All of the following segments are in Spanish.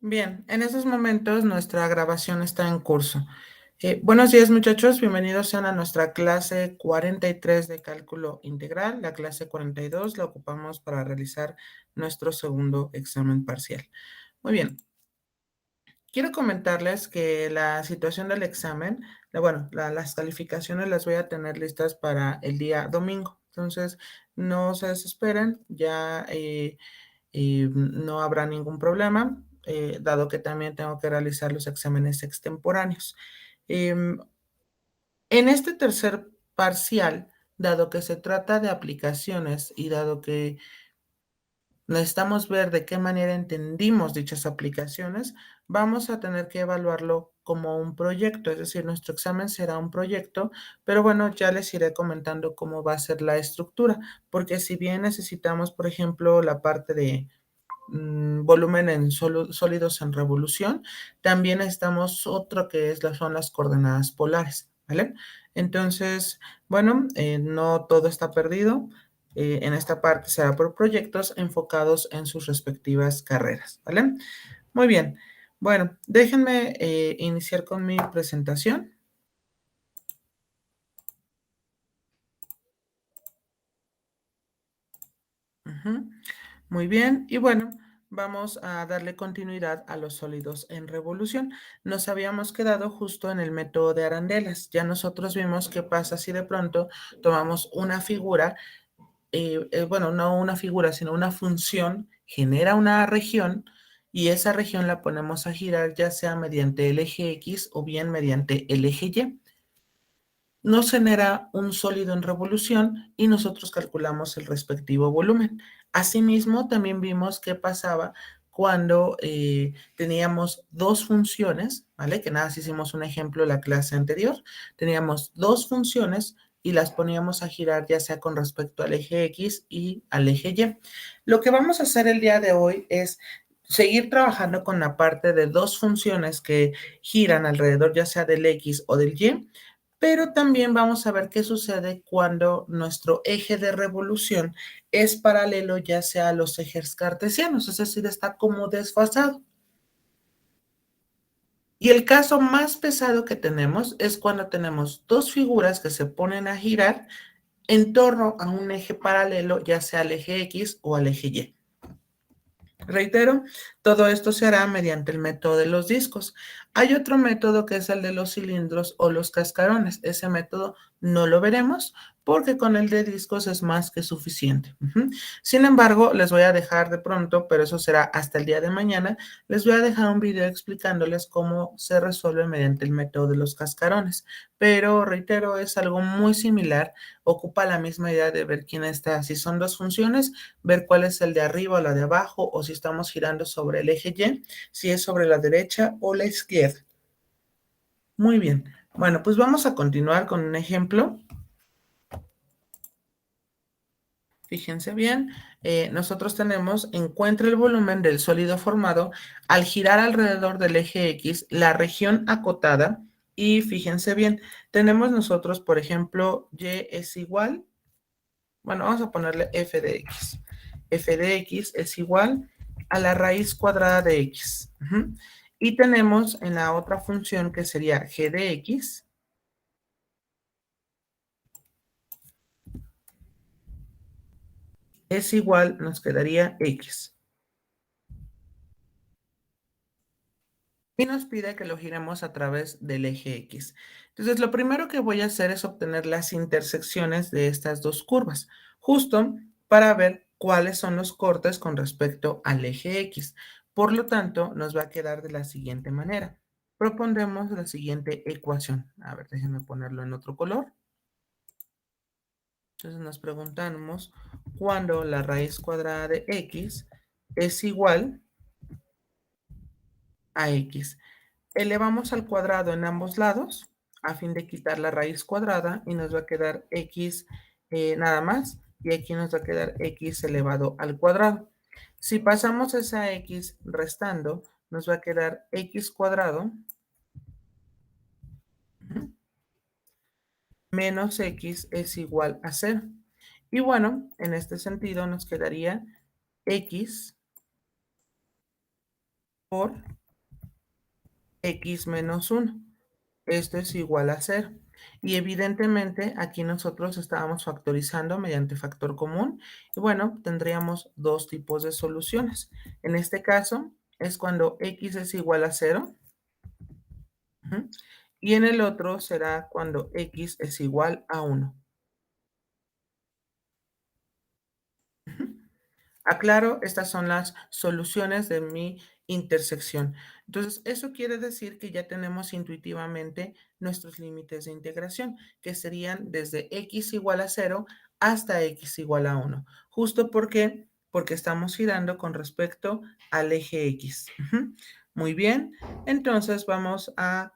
Bien, en estos momentos nuestra grabación está en curso. Buenos días, muchachos, bienvenidos sean a nuestra clase 43 de cálculo integral. La clase 42 la ocupamos para realizar nuestro segundo examen parcial. Muy bien, quiero comentarles que la situación del examen, las calificaciones las voy a tener listas para el día domingo. Entonces, no se desesperen, ya no habrá ningún problema, dado que también tengo que realizar los exámenes extemporáneos. En este tercer parcial, dado que se trata de aplicaciones y dado que necesitamos ver de qué manera entendimos dichas aplicaciones, vamos a tener que evaluarlo como un proyecto, es decir, nuestro examen será un proyecto, pero bueno, ya les iré comentando cómo va a ser la estructura, porque si bien necesitamos, por ejemplo, la parte de volumen en sólidos en revolución, también necesitamos otro que son las coordenadas polares, ¿vale? Entonces, bueno, no todo está perdido. En esta parte será por proyectos enfocados en sus respectivas carreras, ¿vale? Muy bien. Bueno, déjenme iniciar con mi presentación. Ujú. Muy bien, y bueno, vamos a darle continuidad a los sólidos en revolución. Nos habíamos quedado justo en el método de arandelas. Ya nosotros vimos qué pasa si de pronto tomamos una figura, bueno, no una figura, sino una función, genera una región y esa región la ponemos a girar ya sea mediante el eje X o bien mediante el eje Y. Nos genera un sólido en revolución y nosotros calculamos el respectivo volumen. Asimismo, también vimos qué pasaba cuando teníamos dos funciones, ¿vale? Que nada, si hicimos un ejemplo en la clase anterior. Teníamos dos funciones y las poníamos a girar ya sea con respecto al eje X y al eje Y. Lo que vamos a hacer el día de hoy es seguir trabajando con la parte de dos funciones que giran alrededor ya sea del X o del Y, pero también vamos a ver qué sucede cuando nuestro eje de revolución es paralelo ya sea a los ejes cartesianos, es decir, está como desfasado. Y el caso más pesado que tenemos es cuando tenemos dos figuras que se ponen a girar en torno a un eje paralelo, ya sea al eje X o al eje Y. Reitero, todo esto se hará mediante el método de los discos. Hay otro método que es el de los cilindros o los cascarones. Ese método no lo veremos porque con el de discos es más que suficiente. Sin embargo, les voy a dejar de pronto, pero eso será hasta el día de mañana, les voy a dejar un video explicándoles cómo se resuelve mediante el método de los cascarones. Pero reitero, es algo muy similar, ocupa la misma idea de ver quién está, si son dos funciones, ver cuál es el de arriba o la de abajo, o si estamos girando sobre el eje Y, si es sobre la derecha o la izquierda. Muy bien. Bueno, pues vamos a continuar con un ejemplo. Fíjense bien, nosotros tenemos, encuentra el volumen del sólido formado al girar alrededor del eje X, la región acotada, y fíjense bien, tenemos nosotros, por ejemplo, Y es igual, bueno, vamos a ponerle f de x. F de x es igual a la raíz cuadrada de x. Y tenemos en la otra función que sería g de x, es igual, nos quedaría x. Y nos pide que lo giremos a través del eje X. Entonces, lo primero que voy a hacer es obtener las intersecciones de estas dos curvas, justo para ver cuáles son los cortes con respecto al eje X. Por lo tanto, nos va a quedar de la siguiente manera. Propondremos la siguiente ecuación. A ver, déjenme ponerlo en otro color. Entonces, nos preguntamos cuándo la raíz cuadrada de X es igual a X. Elevamos al cuadrado en ambos lados a fin de quitar la raíz cuadrada y nos va a quedar x nada más y aquí nos va a quedar x elevado al cuadrado. Si pasamos esa x restando, nos va a quedar x cuadrado menos x es igual a 0. Y bueno, en este sentido nos quedaría x por x menos 1. Esto es igual a 0. Y evidentemente aquí nosotros estábamos factorizando mediante factor común. Y bueno, tendríamos dos tipos de soluciones. En este caso es cuando x es igual a 0. Y en el otro será cuando x es igual a 1. Aclaro, estas son las soluciones de mi intersección. Entonces, eso quiere decir que ya tenemos intuitivamente nuestros límites de integración, que serían desde x igual a 0 hasta x igual a 1. ¿Justo porque estamos girando con respecto al eje x? Muy bien, entonces vamos a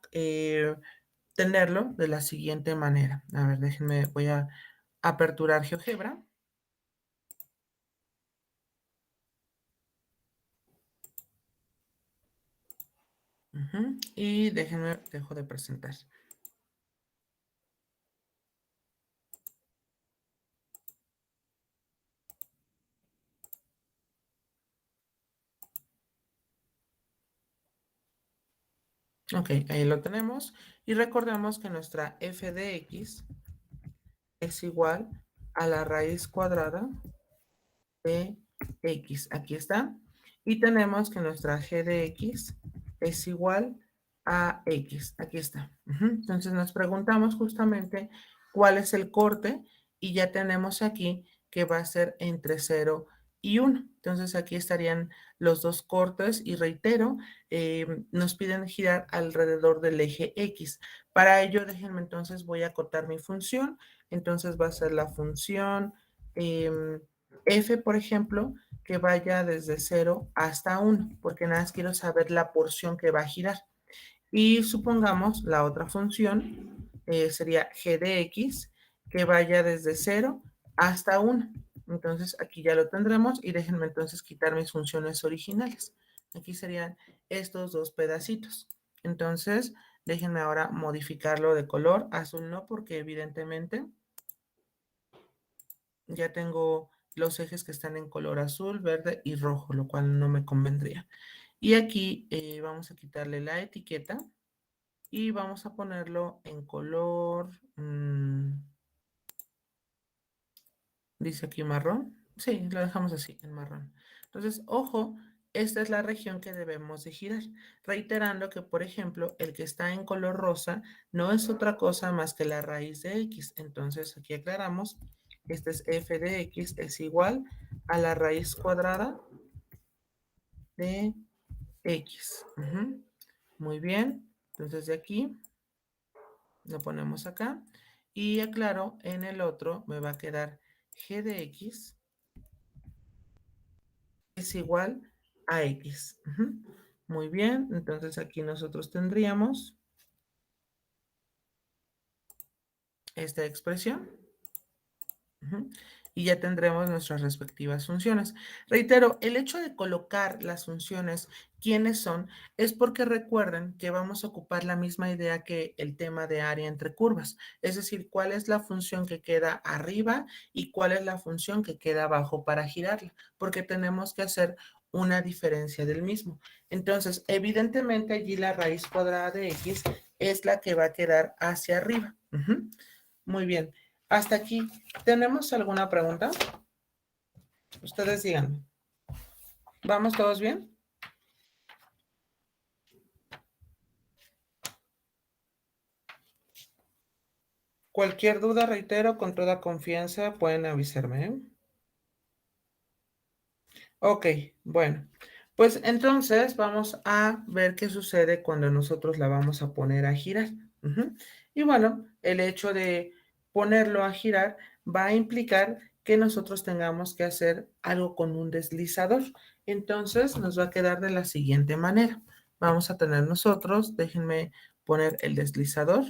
tenerlo de la siguiente manera. A ver, déjenme, voy a aperturar GeoGebra. Y déjenme, dejo de presentar. Ok, ahí lo tenemos. Y recordemos que nuestra f de x es igual a la raíz cuadrada de x. Aquí está. Y tenemos que nuestra g de x es igual a x. Aquí está. Entonces nos preguntamos justamente cuál es el corte y ya tenemos aquí que va a ser entre 0 y 1. Entonces aquí estarían los dos cortes y reitero, nos piden girar alrededor del eje x. Para ello, déjenme entonces, voy a acotar mi función. Entonces va a ser la función f, por ejemplo, que vaya desde 0 hasta 1, porque nada más quiero saber la porción que va a girar. Y supongamos la otra función sería g de x, que vaya desde 0 hasta 1. Entonces aquí ya lo tendremos y déjenme entonces quitar mis funciones originales. Aquí serían estos dos pedacitos. Entonces déjenme ahora modificarlo de color. Azul no, porque evidentemente ya tengo los ejes que están en color azul, verde y rojo, lo cual no me convendría. Y aquí vamos a quitarle la etiqueta y vamos a ponerlo en color, dice aquí marrón. Sí, lo dejamos así, en marrón. Entonces, ojo, esta es la región que debemos de girar. Reiterando que, por ejemplo, el que está en color rosa no es otra cosa más que la raíz de x. Entonces, aquí aclaramos, este es f de x es igual a la raíz cuadrada de x. Muy bien. Entonces, de aquí lo ponemos acá. Y aclaro, en el otro me va a quedar g de x es igual a x. Muy bien, entonces aquí nosotros tendríamos esta expresión. Y ya tendremos nuestras respectivas funciones. Reitero, el hecho de colocar las funciones, quiénes son, es porque recuerden que vamos a ocupar la misma idea que el tema de área entre curvas. Es decir, cuál es la función que queda arriba y cuál es la función que queda abajo para girarla, porque tenemos que hacer una diferencia del mismo. Entonces, evidentemente allí la raíz cuadrada de x es la que va a quedar hacia arriba. Muy bien. Hasta aquí. ¿Tenemos alguna pregunta? Ustedes díganme. ¿Vamos todos bien? Cualquier duda, reitero, con toda confianza pueden avisarme, ¿eh? Ok, bueno. Pues entonces vamos a ver qué sucede cuando nosotros la vamos a poner a girar. Y bueno, el hecho de ponerlo a girar va a implicar que nosotros tengamos que hacer algo con un deslizador. Entonces nos va a quedar de la siguiente manera. Vamos a tener nosotros, déjenme poner el deslizador.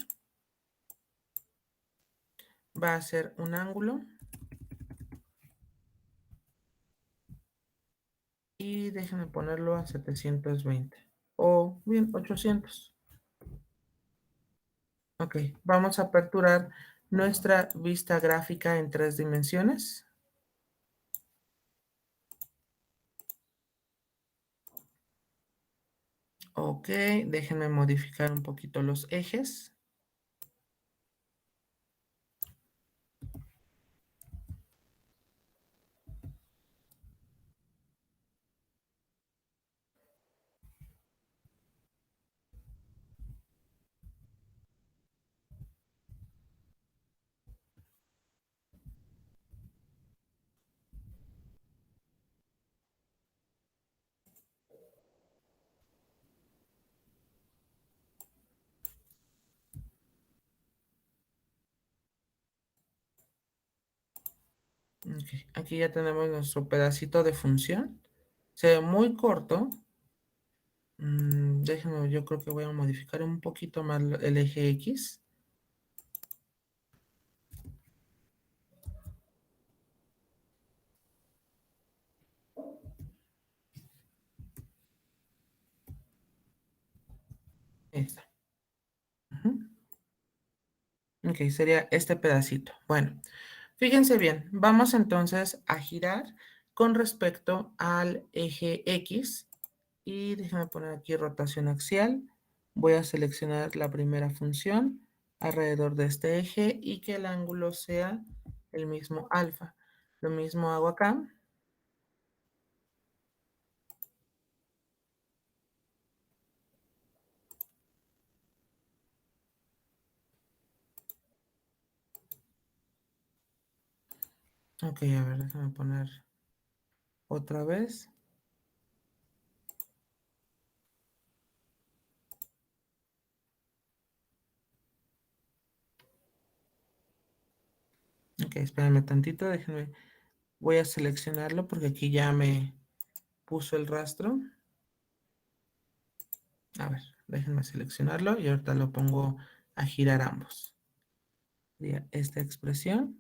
Va a ser un ángulo. Y déjenme ponerlo a 720. O bien, 800. Ok, vamos a aperturar nuestra vista gráfica en 3 dimensiones. Ok, déjenme modificar un poquito los ejes. Ok, aquí ya tenemos nuestro pedacito de función. Se ve muy corto. Déjenme, yo creo que voy a modificar un poquito más el eje X. Ahí está. Ujú. Ok, sería este pedacito. Bueno, fíjense bien, vamos entonces a girar con respecto al eje X y déjenme poner aquí rotación axial. Voy a seleccionar la primera función alrededor de este eje y que el ángulo sea el mismo alfa. Lo mismo hago acá. Ok, a ver, déjame poner otra vez. Ok, espérenme tantito, déjenme. Voy a seleccionarlo porque aquí ya me puso el rastro. A ver, déjenme seleccionarlo y ahorita lo pongo a girar ambos. Sería esta expresión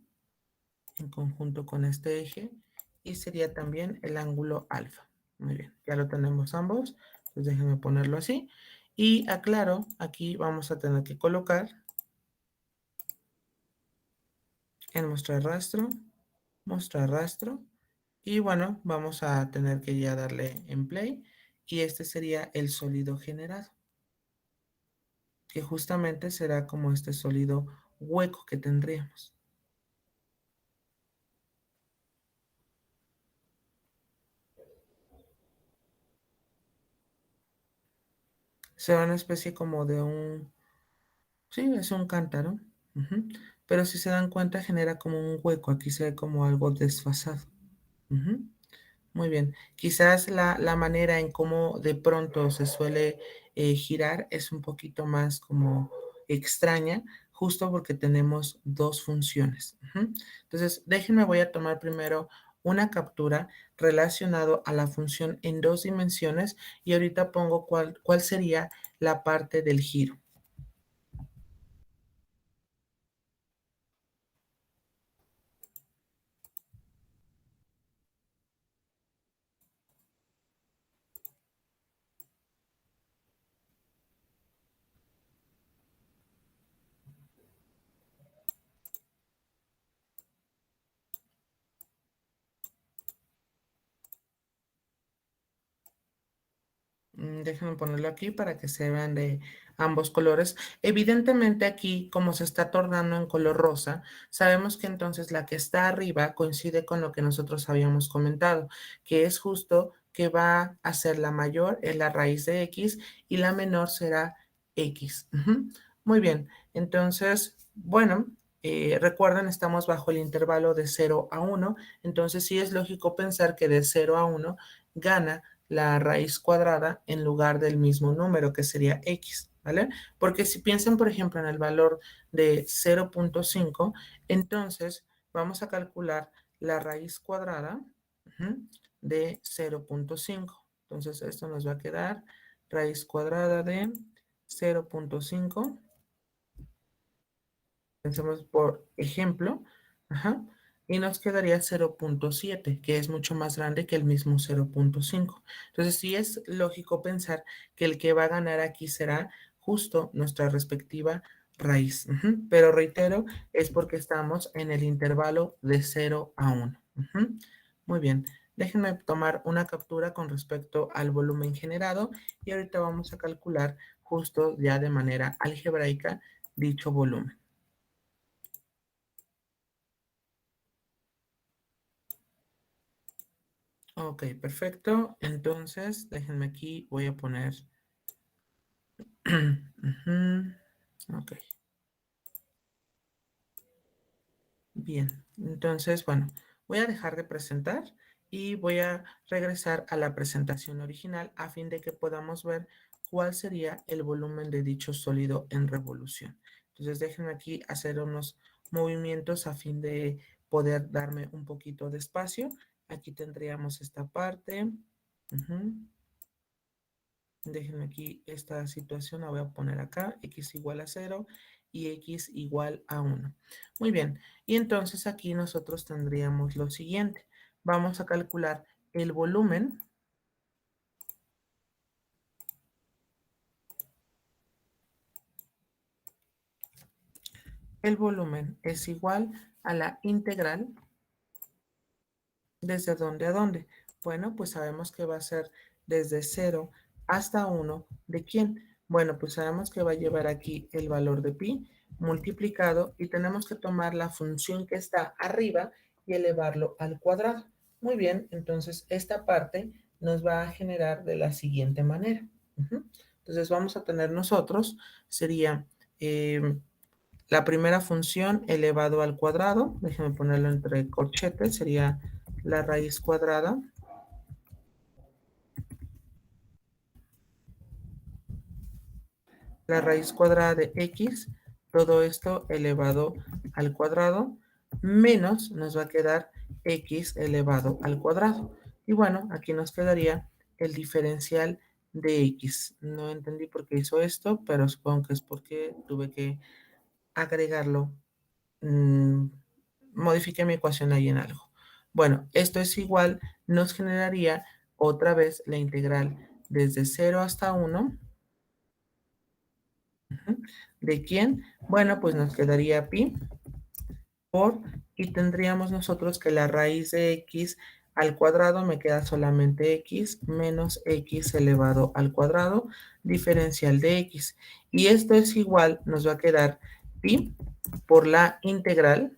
en conjunto con este eje y sería también el ángulo alfa. Muy bien, ya lo tenemos ambos. Entonces déjenme ponerlo así. Y aclaro, aquí vamos a tener que colocar en mostrar rastro. Y bueno, vamos a tener que ya darle en play. Y este sería el sólido generado, que justamente será como este sólido hueco que tendríamos. Será una especie como de un, sí, es un cántaro, ujú, pero si se dan cuenta genera como un hueco, aquí se ve como algo desfasado. Ujú. Muy bien. Quizás la manera en cómo de pronto se suele girar es un poquito más como extraña, justo porque tenemos dos funciones. Ujú. Entonces, déjenme, voy a tomar primero una captura relacionado a la función en dos dimensiones y ahorita pongo cuál sería la parte del giro. Déjenme ponerlo aquí para que se vean de ambos colores. Evidentemente aquí, como se está tornando en color rosa, sabemos que entonces la que está arriba coincide con lo que nosotros habíamos comentado, que es justo que va a ser la mayor en la raíz de x y la menor será x. Ujú. Muy bien, entonces, bueno, recuerden, estamos bajo el intervalo de 0 a 1, entonces sí es lógico pensar que de 0 a 1 gana la raíz cuadrada en lugar del mismo número que sería x, ¿vale? Porque si piensan, por ejemplo, en el valor de 0.5, entonces vamos a calcular la raíz cuadrada, ujú, de 0.5. Entonces esto nos va a quedar raíz cuadrada de 0.5. Pensemos por ejemplo, ajá, y nos quedaría 0.7, que es mucho más grande que el mismo 0.5. Entonces, sí es lógico pensar que el que va a ganar aquí será justo nuestra respectiva raíz. Ujú. Pero reitero, es porque estamos en el intervalo de 0 a 1. Ujú. Muy bien. Déjenme tomar una captura con respecto al volumen generado y ahorita vamos a calcular justo ya de manera algebraica dicho volumen. Ok, perfecto. Entonces, déjenme aquí, voy a poner... Ok, bien. Entonces, bueno, voy a dejar de presentar y voy a regresar a la presentación original a fin de que podamos ver cuál sería el volumen de dicho sólido en revolución. Entonces, déjenme aquí hacer unos movimientos a fin de poder darme un poquito de espacio. Aquí tendríamos esta parte. Ujú. Déjenme aquí esta situación, la voy a poner acá, x igual a 0 y x igual a 1. Muy bien, y entonces aquí nosotros tendríamos lo siguiente. Vamos a calcular el volumen. El volumen es igual a la integral. ¿Desde dónde a dónde? Bueno, pues sabemos que va a ser desde 0 hasta 1. ¿De quién? Bueno, pues sabemos que va a llevar aquí el valor de pi multiplicado y tenemos que tomar la función que está arriba y elevarlo al cuadrado. Muy bien, entonces esta parte nos va a generar de la siguiente manera. Entonces vamos a tener nosotros, sería la primera función elevado al cuadrado, déjenme ponerlo entre corchetes, sería la raíz cuadrada de x, todo esto elevado al cuadrado, menos nos va a quedar x elevado al cuadrado. Y bueno, aquí nos quedaría el diferencial de x. No entendí por qué hizo esto, pero supongo que es porque tuve que agregarlo. Modifique mi ecuación ahí en algo. Bueno, esto es igual, nos generaría otra vez la integral desde 0 hasta 1. ¿De quién? Bueno, pues nos quedaría pi por, y tendríamos nosotros que la raíz de x al cuadrado me queda solamente x menos x elevado al cuadrado, diferencial de x. Y esto es igual, nos va a quedar pi por la integral.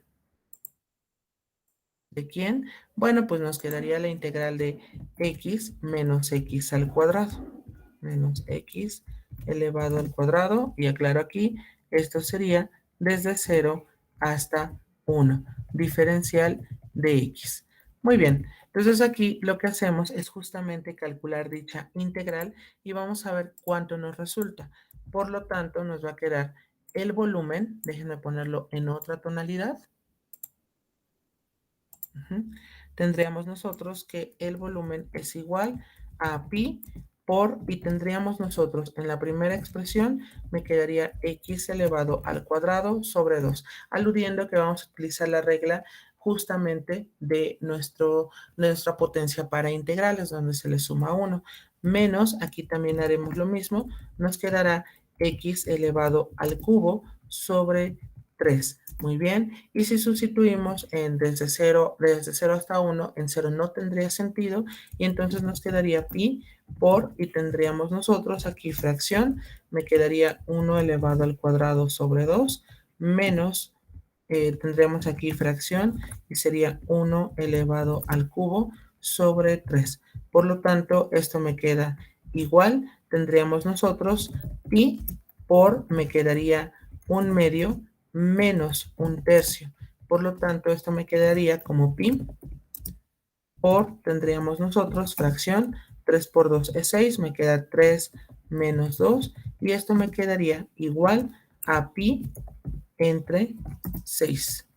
¿De quién? Bueno, pues nos quedaría la integral de x menos x al cuadrado. Menos x elevado al cuadrado. Y aclaro aquí, esto sería desde 0 hasta 1. Diferencial de x. Muy bien. Entonces aquí lo que hacemos es justamente calcular dicha integral y vamos a ver cuánto nos resulta. Por lo tanto, nos va a quedar el volumen. Déjenme ponerlo en otra tonalidad. Tendríamos nosotros que el volumen es igual a pi por, y tendríamos nosotros en la primera expresión, me quedaría x elevado al cuadrado sobre 2, aludiendo que vamos a utilizar la regla justamente de nuestra potencia para integrales, donde se le suma 1, menos, aquí también haremos lo mismo, nos quedará x elevado al cubo sobre 3. Muy bien, y si sustituimos en desde 0 hasta 1, en 0 no tendría sentido, y entonces nos quedaría pi por, y tendríamos nosotros aquí fracción, me quedaría 1 elevado al cuadrado sobre 2, menos, tendríamos aquí fracción, y sería 1 elevado al cubo sobre 3. Por lo tanto, esto me queda igual, tendríamos nosotros pi por, me quedaría 1/2 menos 1/3. Por lo tanto, esto me quedaría como pi por, tendríamos nosotros, fracción, 3 por 2 es 6, me queda 3 menos 2, y esto me quedaría igual a pi entre 6.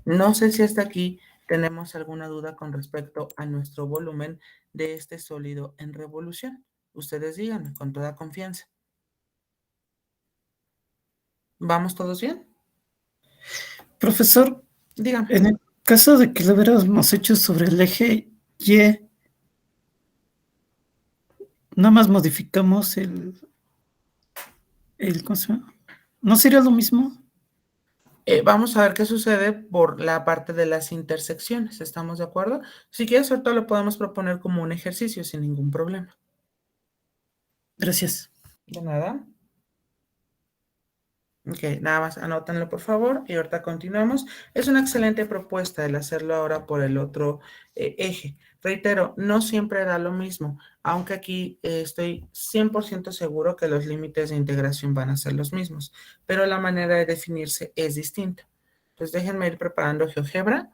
No sé si hasta aquí tenemos alguna duda con respecto a nuestro volumen de este sólido en revolución. Ustedes díganme con toda confianza. ¿Vamos todos bien? Profesor, Dígame. en el caso de que lo hubiéramos hecho sobre el eje Y, nada más modificamos ¿cómo se llama? ¿No sería lo mismo? Vamos a ver qué sucede por la parte de las intersecciones, ¿estamos de acuerdo? Si quieres, ahorita lo podemos proponer como un ejercicio sin ningún problema. Gracias. De nada. Ok, nada más anótenlo por favor y ahorita continuamos. Es una excelente propuesta el hacerlo ahora por el otro eje. Reitero, no siempre da lo mismo, aunque aquí estoy 100% seguro que los límites de integración van a ser los mismos, pero la manera de definirse es distinta. Entonces déjenme ir preparando GeoGebra.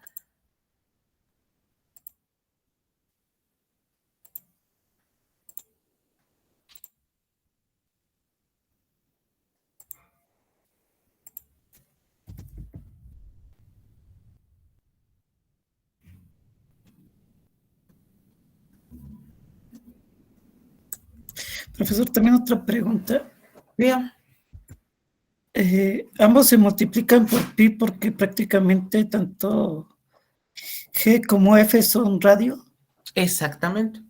Profesor, también otra pregunta. Bien, Ambos se multiplican por pi porque prácticamente tanto G como F son radio. exactamente.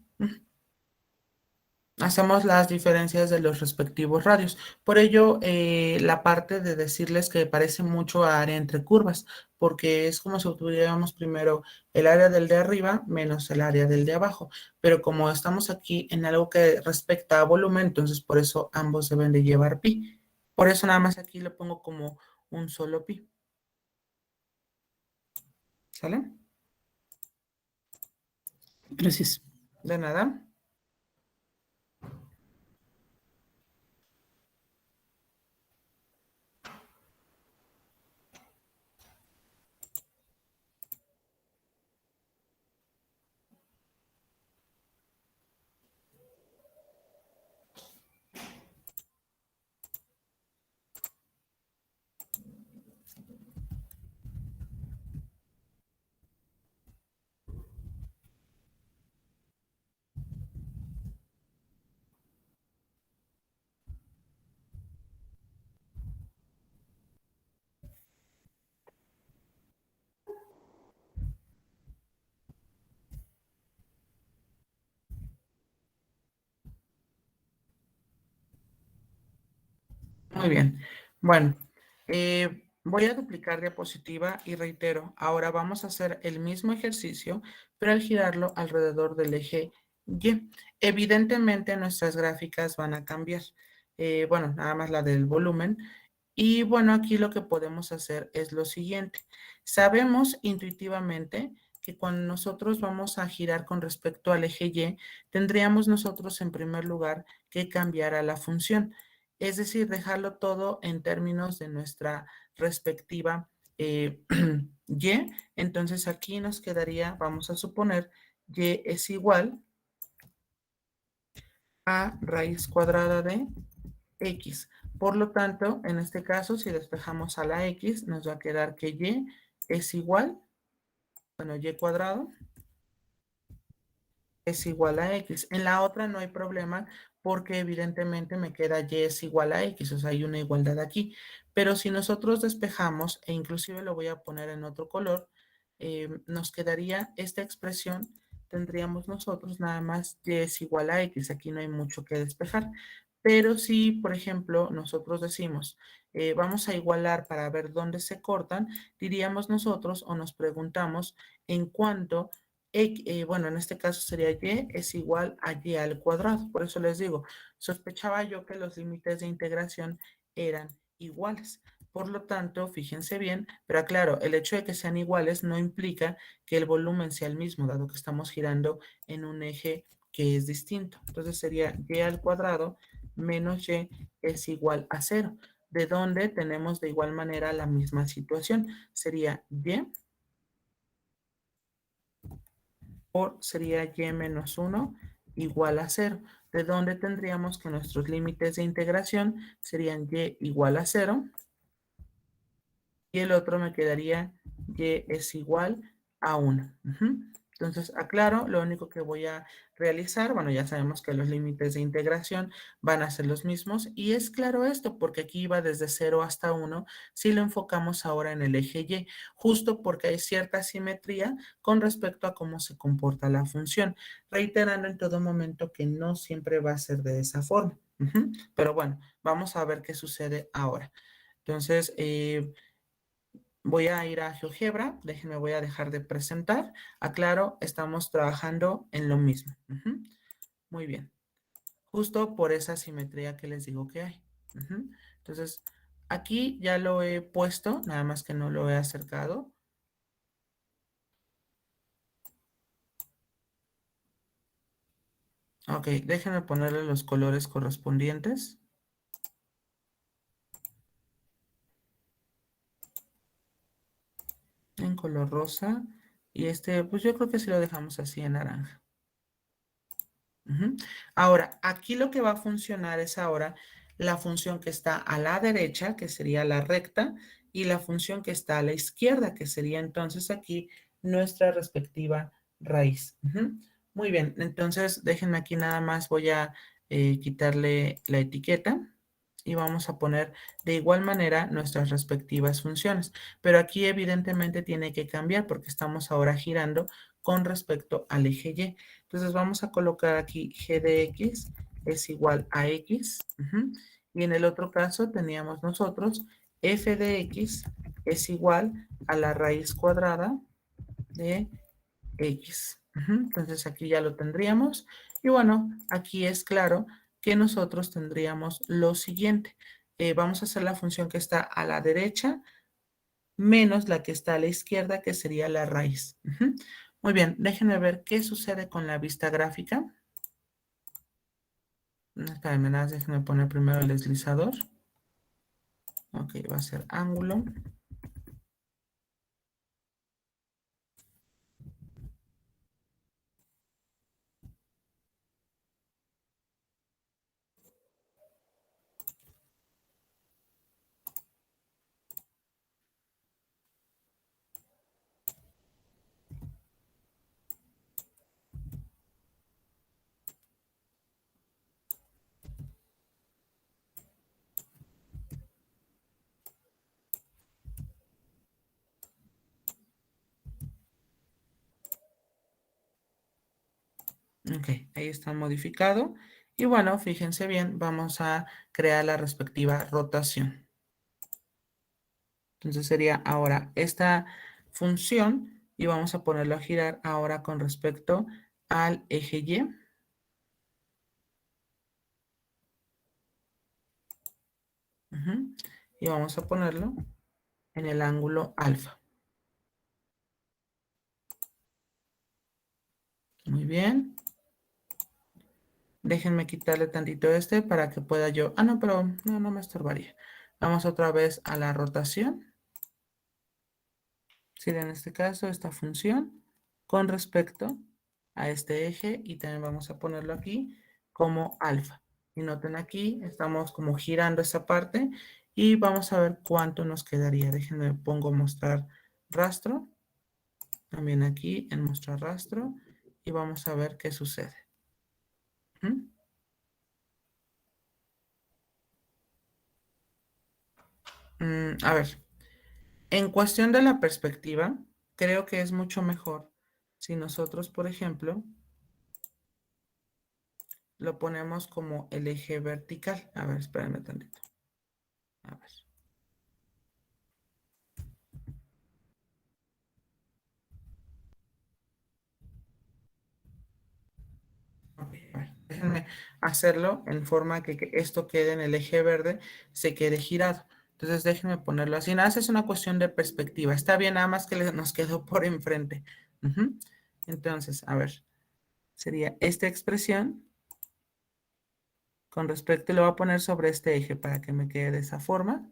Hacemos las diferencias de los respectivos radios. Por ello, la parte de decirles que parece mucho a área entre curvas, porque es como si tuviéramos primero el área del de arriba menos el área del de abajo. Pero como estamos aquí en algo que respecta a volumen, entonces por eso ambos deben de llevar pi. Por eso nada más aquí le pongo como un solo pi. ¿Sale? Gracias. De nada. Muy bien. Bueno, voy a duplicar diapositiva y reitero, ahora vamos a hacer el mismo ejercicio, pero al girarlo alrededor del eje Y. Evidentemente nuestras gráficas van a cambiar. Bueno, nada más la del volumen. Y bueno, aquí lo que podemos hacer es lo siguiente. Sabemos intuitivamente que cuando nosotros vamos a girar con respecto al eje Y, tendríamos nosotros en primer lugar que cambiar a la función. Es decir, dejarlo todo en términos de nuestra respectiva Y. Entonces aquí nos quedaría, vamos a suponer, Y es igual a raíz cuadrada de X. Por lo tanto, en este caso, si despejamos a la X, nos va a quedar que Y es igual, bueno, Y cuadrado es igual a X. En la otra no hay problema porque evidentemente me queda Y es igual a X, o sea, hay una igualdad aquí. Pero si nosotros despejamos, e inclusive lo voy a poner en otro color, nos quedaría esta expresión, tendríamos nosotros nada más Y es igual a X, aquí no hay mucho que despejar. Pero si, por ejemplo, nosotros decimos, vamos a igualar para ver dónde se cortan, diríamos nosotros o nos preguntamos en cuánto bueno, en este caso sería Y es igual a Y al cuadrado. Por eso les digo, sospechaba yo que los límites de integración eran iguales. Por lo tanto, fíjense bien, pero claro, el hecho de que sean iguales no implica que el volumen sea el mismo, dado que estamos girando en un eje que es distinto. Entonces sería Y al cuadrado menos Y es igual a cero, de donde tenemos de igual manera la misma situación. Sería Y por sería y menos 1 igual a 0, de donde tendríamos que nuestros límites de integración serían y igual a 0 y el otro me quedaría y es igual a 1. Entonces, aclaro, lo único que voy a realizar, bueno, ya sabemos que los límites de integración van a ser los mismos y es claro esto porque aquí va desde 0 hasta 1 si lo enfocamos ahora en el eje Y, justo porque hay cierta simetría con respecto a cómo se comporta la función, reiterando en todo momento que no siempre va a ser de esa forma. Pero bueno, vamos a ver qué sucede ahora. Entonces, Voy a ir a GeoGebra, déjenme, voy a dejar de presentar. Aclaro, estamos trabajando en lo mismo. Muy bien, justo por esa simetría que les digo que hay. Entonces, aquí ya lo he puesto, nada más que no lo he acercado. Ok, déjenme ponerle los colores correspondientes. En color rosa. Y este, pues yo creo que sí lo dejamos así en naranja. Ahora, aquí lo que va a funcionar es ahora la función que está a la derecha, que sería la recta, y la función que está a la izquierda, que sería entonces aquí nuestra respectiva raíz. Muy bien, entonces déjenme aquí nada más, voy a quitarle la etiqueta y vamos a poner de igual manera nuestras respectivas funciones. Pero aquí evidentemente tiene que cambiar porque estamos ahora girando con respecto al eje Y. Entonces vamos a colocar aquí g de x es igual a x. Y en el otro caso teníamos nosotros f de x es igual a la raíz cuadrada de x. Entonces aquí ya lo tendríamos. Y bueno, aquí es claro que nosotros tendríamos lo siguiente. Vamos a hacer la función que está a la derecha menos la que está a la izquierda, que sería la raíz. Muy bien, déjenme ver qué sucede con la vista gráfica. Espérenme, nada, déjenme poner primero el deslizador. Ok, va a ser ángulo. Ok, ahí está modificado. Y bueno, fíjense bien, vamos a crear la respectiva rotación. Entonces sería ahora esta función y vamos a ponerlo a girar ahora con respecto al eje Y. Y vamos a ponerlo en el ángulo alfa. Muy bien. Déjenme quitarle tantito este para que pueda yo... Ah, no, pero no me estorbaría. Vamos otra vez a la rotación. Sería en este caso esta función con respecto a este eje y también vamos a ponerlo aquí como alfa. Y noten aquí, estamos como girando esa parte y vamos a ver cuánto nos quedaría. Déjenme pongo mostrar rastro. También aquí en mostrar rastro y vamos a ver qué sucede. A ver, en cuestión de la perspectiva, creo que es mucho mejor si nosotros, por ejemplo, lo ponemos como el eje vertical. A ver, espérenme tantito. A ver. Ok, a ver, déjenme hacerlo en forma que esto quede en el eje verde, se quede girado. Entonces déjenme ponerlo así. Nada, es una cuestión de perspectiva. Está bien, nada más que nos quedó por enfrente. Entonces, a ver, sería esta expresión con respecto, lo voy a poner sobre este eje para que me quede de esa forma.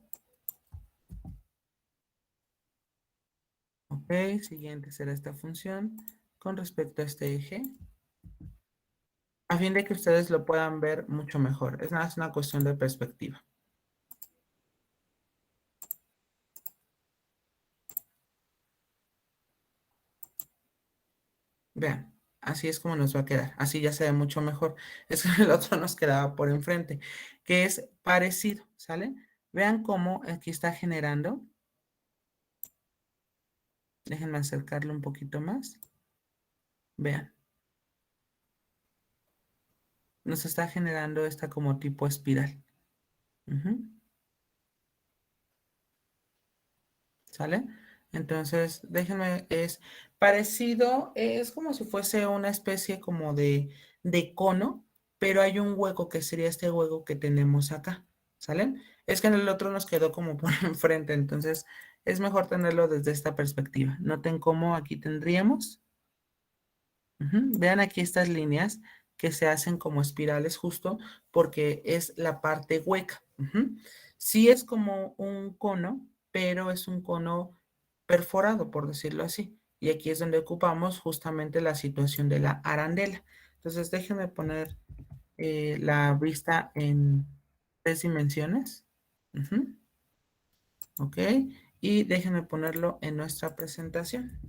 Ok, siguiente será esta función con respecto a este eje. A fin de que ustedes lo puedan ver mucho mejor. Es nada más una cuestión de perspectiva. Vean, así es como nos va a quedar. Así ya se ve mucho mejor. Es que el otro nos quedaba por enfrente, que es parecido, ¿sale? Vean cómo aquí está generando. Déjenme acercarlo un poquito más. Vean. Nos está generando esta como tipo espiral. ¿sale? Entonces, déjenme, es parecido, es como si fuese una especie como de cono, pero hay un hueco que sería este hueco que tenemos acá, ¿sale? Es que en el otro nos quedó como por enfrente, entonces es mejor tenerlo desde esta perspectiva. Noten cómo aquí tendríamos. Vean aquí estas líneas que se hacen como espirales justo porque es la parte hueca. Sí es como un cono, pero es un cono perforado, por decirlo así. Y aquí es donde ocupamos justamente la situación de la arandela. Entonces déjenme poner la vista en 3 dimensiones. Ujú, ok. Y déjenme ponerlo en nuestra presentación.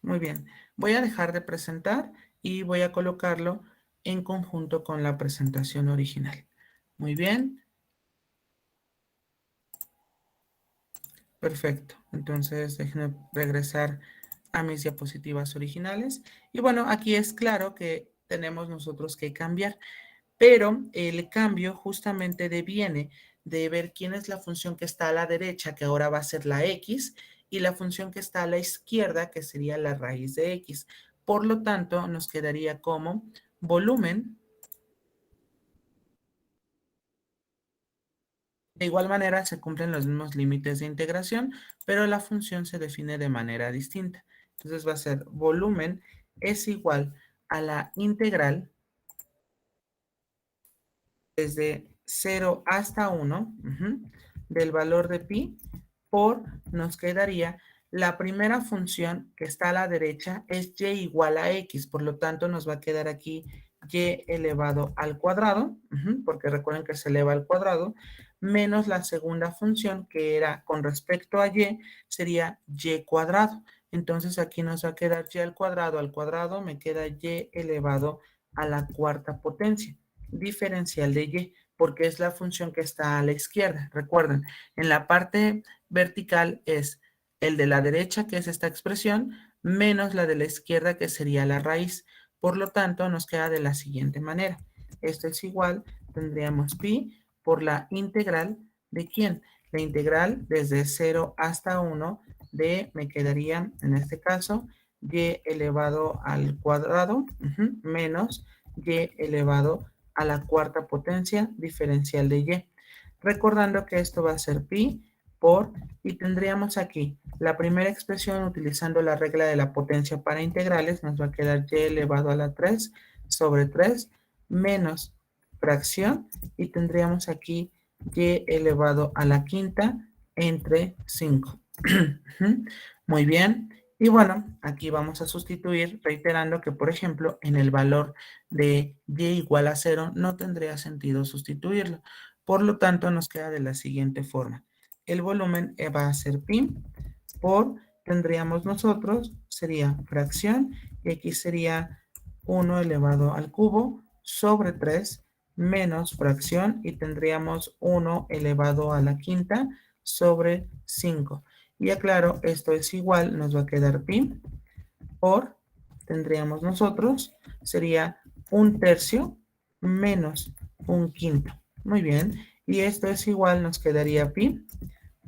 Muy bien, voy a dejar de presentar y voy a colocarlo en conjunto con la presentación original. Muy bien, perfecto. Entonces déjenme regresar a mis diapositivas originales. Y bueno, aquí es claro que tenemos nosotros que cambiar, pero el cambio justamente deviene de ver quién es la función que está a la derecha, que ahora va a ser la x, y la función que está a la izquierda, que sería la raíz de x. Por lo tanto, nos quedaría como volumen. De igual manera, se cumplen los mismos límites de integración, pero la función se define de manera distinta. Entonces va a ser volumen es igual a la integral desde 0 hasta 1 del valor de pi por, nos quedaría, la primera función que está a la derecha es y igual a x, por lo tanto nos va a quedar aquí y elevado al cuadrado, porque recuerden que se eleva al cuadrado, menos la segunda función que era con respecto a y, sería y cuadrado. Entonces aquí nos va a quedar y al cuadrado me queda y elevado a la cuarta potencia diferencial de y, porque es la función que está a la izquierda. Recuerden, en la parte vertical es el de la derecha, que es esta expresión, menos la de la izquierda, que sería la raíz. Por lo tanto, nos queda de la siguiente manera. Esto es igual, tendríamos pi por la integral de ¿quién? La integral desde 0 hasta 1 de, me quedaría en este caso, y elevado al cuadrado menos y elevado a la cuarta potencia diferencial de y. Recordando que esto va a ser pi por, y tendríamos aquí la primera expresión utilizando la regla de la potencia para integrales, nos va a quedar y elevado a la 3 sobre 3 menos fracción, y tendríamos aquí y elevado a la quinta entre 5. Muy bien. Y bueno, aquí vamos a sustituir, reiterando que, por ejemplo, en el valor de y igual a 0 no tendría sentido sustituirlo. Por lo tanto, nos queda de la siguiente forma. El volumen va a ser pi por, tendríamos nosotros, sería fracción, y aquí sería 1 elevado al cubo sobre 3 menos fracción, y tendríamos 1 elevado a la quinta sobre 5. Y aclaro, esto es igual, nos va a quedar pi por, tendríamos nosotros, sería 1/3 menos 1/5. Muy bien, y esto es igual, nos quedaría pi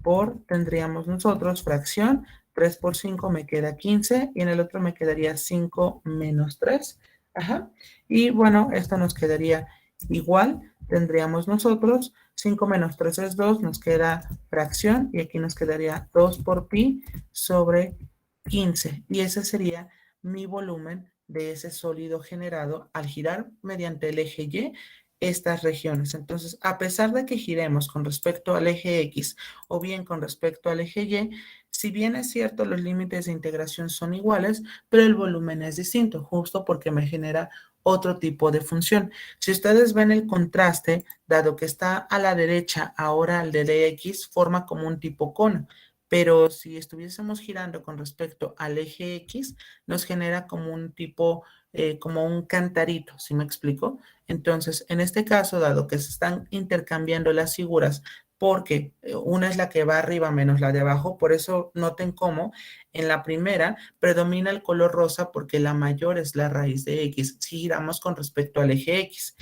por, tendríamos nosotros, fracción, 3 por 5 me queda 15, y en el otro me quedaría 5 menos 3. Ajá. Y bueno, esto nos quedaría igual, tendríamos nosotros, 5 menos 3 es 2, nos queda fracción, y aquí nos quedaría 2 por pi sobre 15. Y ese sería mi volumen de ese sólido generado al girar mediante el eje Y estas regiones. Entonces, a pesar de que giremos con respecto al eje X o bien con respecto al eje Y, si bien es cierto los límites de integración son iguales, pero el volumen es distinto, justo porque me genera otro tipo de función. Si ustedes ven el contraste, dado que está a la derecha, ahora el de X forma como un tipo cono, pero si estuviésemos girando con respecto al eje X, nos genera como un tipo, como un cantarito, ¿sí me explico? Entonces, en este caso, dado que se están intercambiando las figuras, porque una es la que va arriba menos la de abajo, por eso noten cómo en la primera predomina el color rosa porque la mayor es la raíz de X, si giramos con respecto al eje X.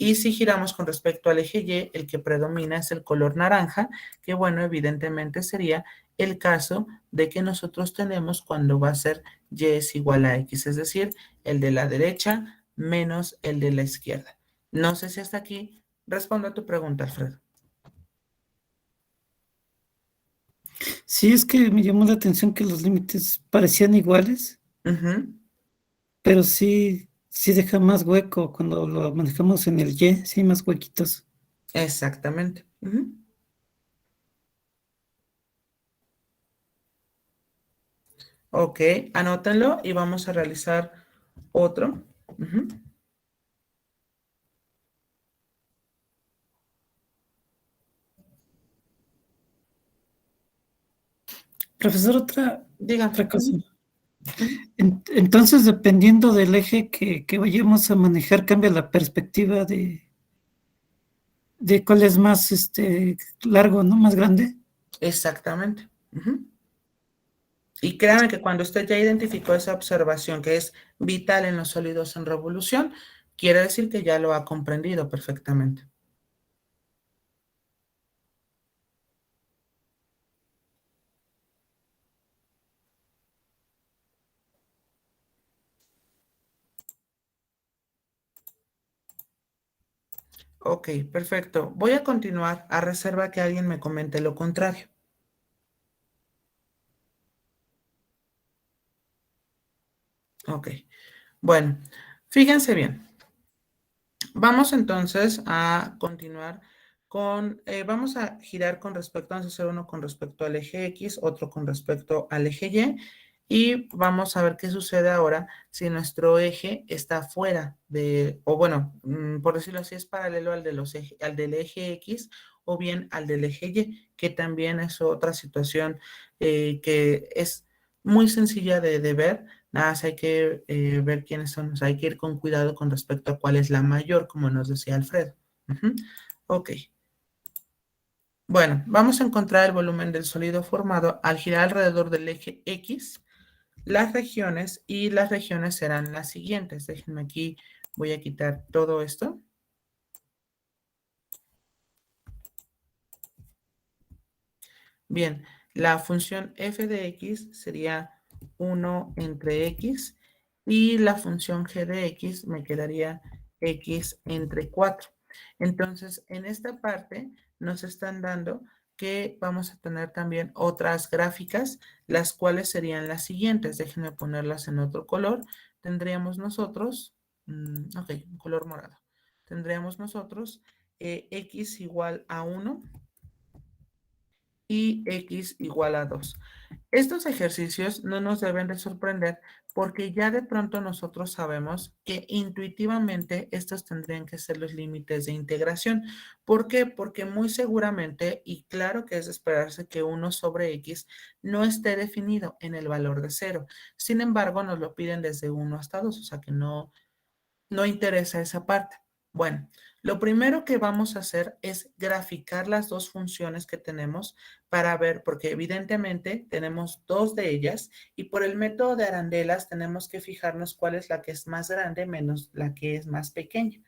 Y si giramos con respecto al eje Y, el que predomina es el color naranja, que bueno, evidentemente sería el caso de que nosotros tenemos cuando va a ser Y es igual a X, es decir, el de la derecha menos el de la izquierda. No sé si hasta aquí respondo a tu pregunta, Alfredo. Sí, es que me llamó la atención que los límites parecían iguales, pero sí deja más hueco cuando lo manejamos en el Y, sí hay más huequitos. Exactamente. Ok, anótenlo y vamos a realizar otro. Profesor, Dígame. otra cosa. Entonces, dependiendo del eje que vayamos a manejar, cambia la perspectiva de cuál es más largo, ¿no? Más grande. Exactamente. Y créanme que cuando usted ya identificó esa observación que es vital en los sólidos en revolución, quiere decir que ya lo ha comprendido perfectamente. Ok, perfecto. Voy a continuar a reserva que alguien me comente lo contrario. Ok, bueno, fíjense bien. Vamos entonces a continuar vamos a girar con respecto, vamos a hacer uno con respecto al eje X, otro con respecto al eje Y, y vamos a ver qué sucede ahora si nuestro eje está fuera o bueno, por decirlo así, es paralelo al del eje X o bien al del eje Y, que también es otra situación que es muy sencilla de ver. Nada más hay que ver quiénes son, o sea, hay que ir con cuidado con respecto a cuál es la mayor, como nos decía Alfredo. Ok. Bueno, vamos a encontrar el volumen del sólido formado al girar alrededor del eje X, y las regiones serán las siguientes. Déjenme aquí, voy a quitar todo esto. Bien, la función f de x sería 1 entre x y la función g de x me quedaría x entre 4. Entonces, en esta parte nos están dando que vamos a tener también otras gráficas, las cuales serían las siguientes. Déjenme ponerlas en otro color. Tendríamos nosotros, ok, un color morado. Tendríamos nosotros x igual a 1 y x igual a 2. Estos ejercicios no nos deben de sorprender porque ya de pronto nosotros sabemos que intuitivamente estos tendrían que ser los límites de integración. ¿Por qué? Porque muy seguramente, y claro que es de esperarse que 1 sobre x no esté definido en el valor de 0. Sin embargo, nos lo piden desde 1 hasta 2, o sea que no interesa esa parte. Bueno, lo primero que vamos a hacer es graficar las dos funciones que tenemos para ver, porque evidentemente tenemos dos de ellas y por el método de arandelas tenemos que fijarnos cuál es la que es más grande menos la que es más pequeña.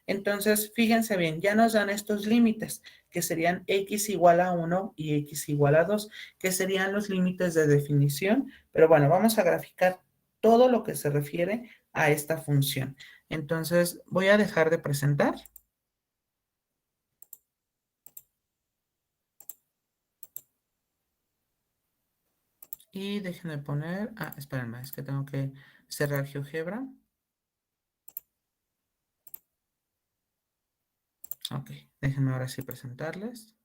Entonces, fíjense bien, ya nos dan estos límites, que serían x igual a 1 y x igual a 2, que serían los límites de definición, pero bueno, vamos a graficar todo lo que se refiere a esta función. Entonces, voy a dejar de presentar. Y déjenme poner, espérenme, es que tengo que cerrar GeoGebra. Ok, déjenme ahora sí presentarles.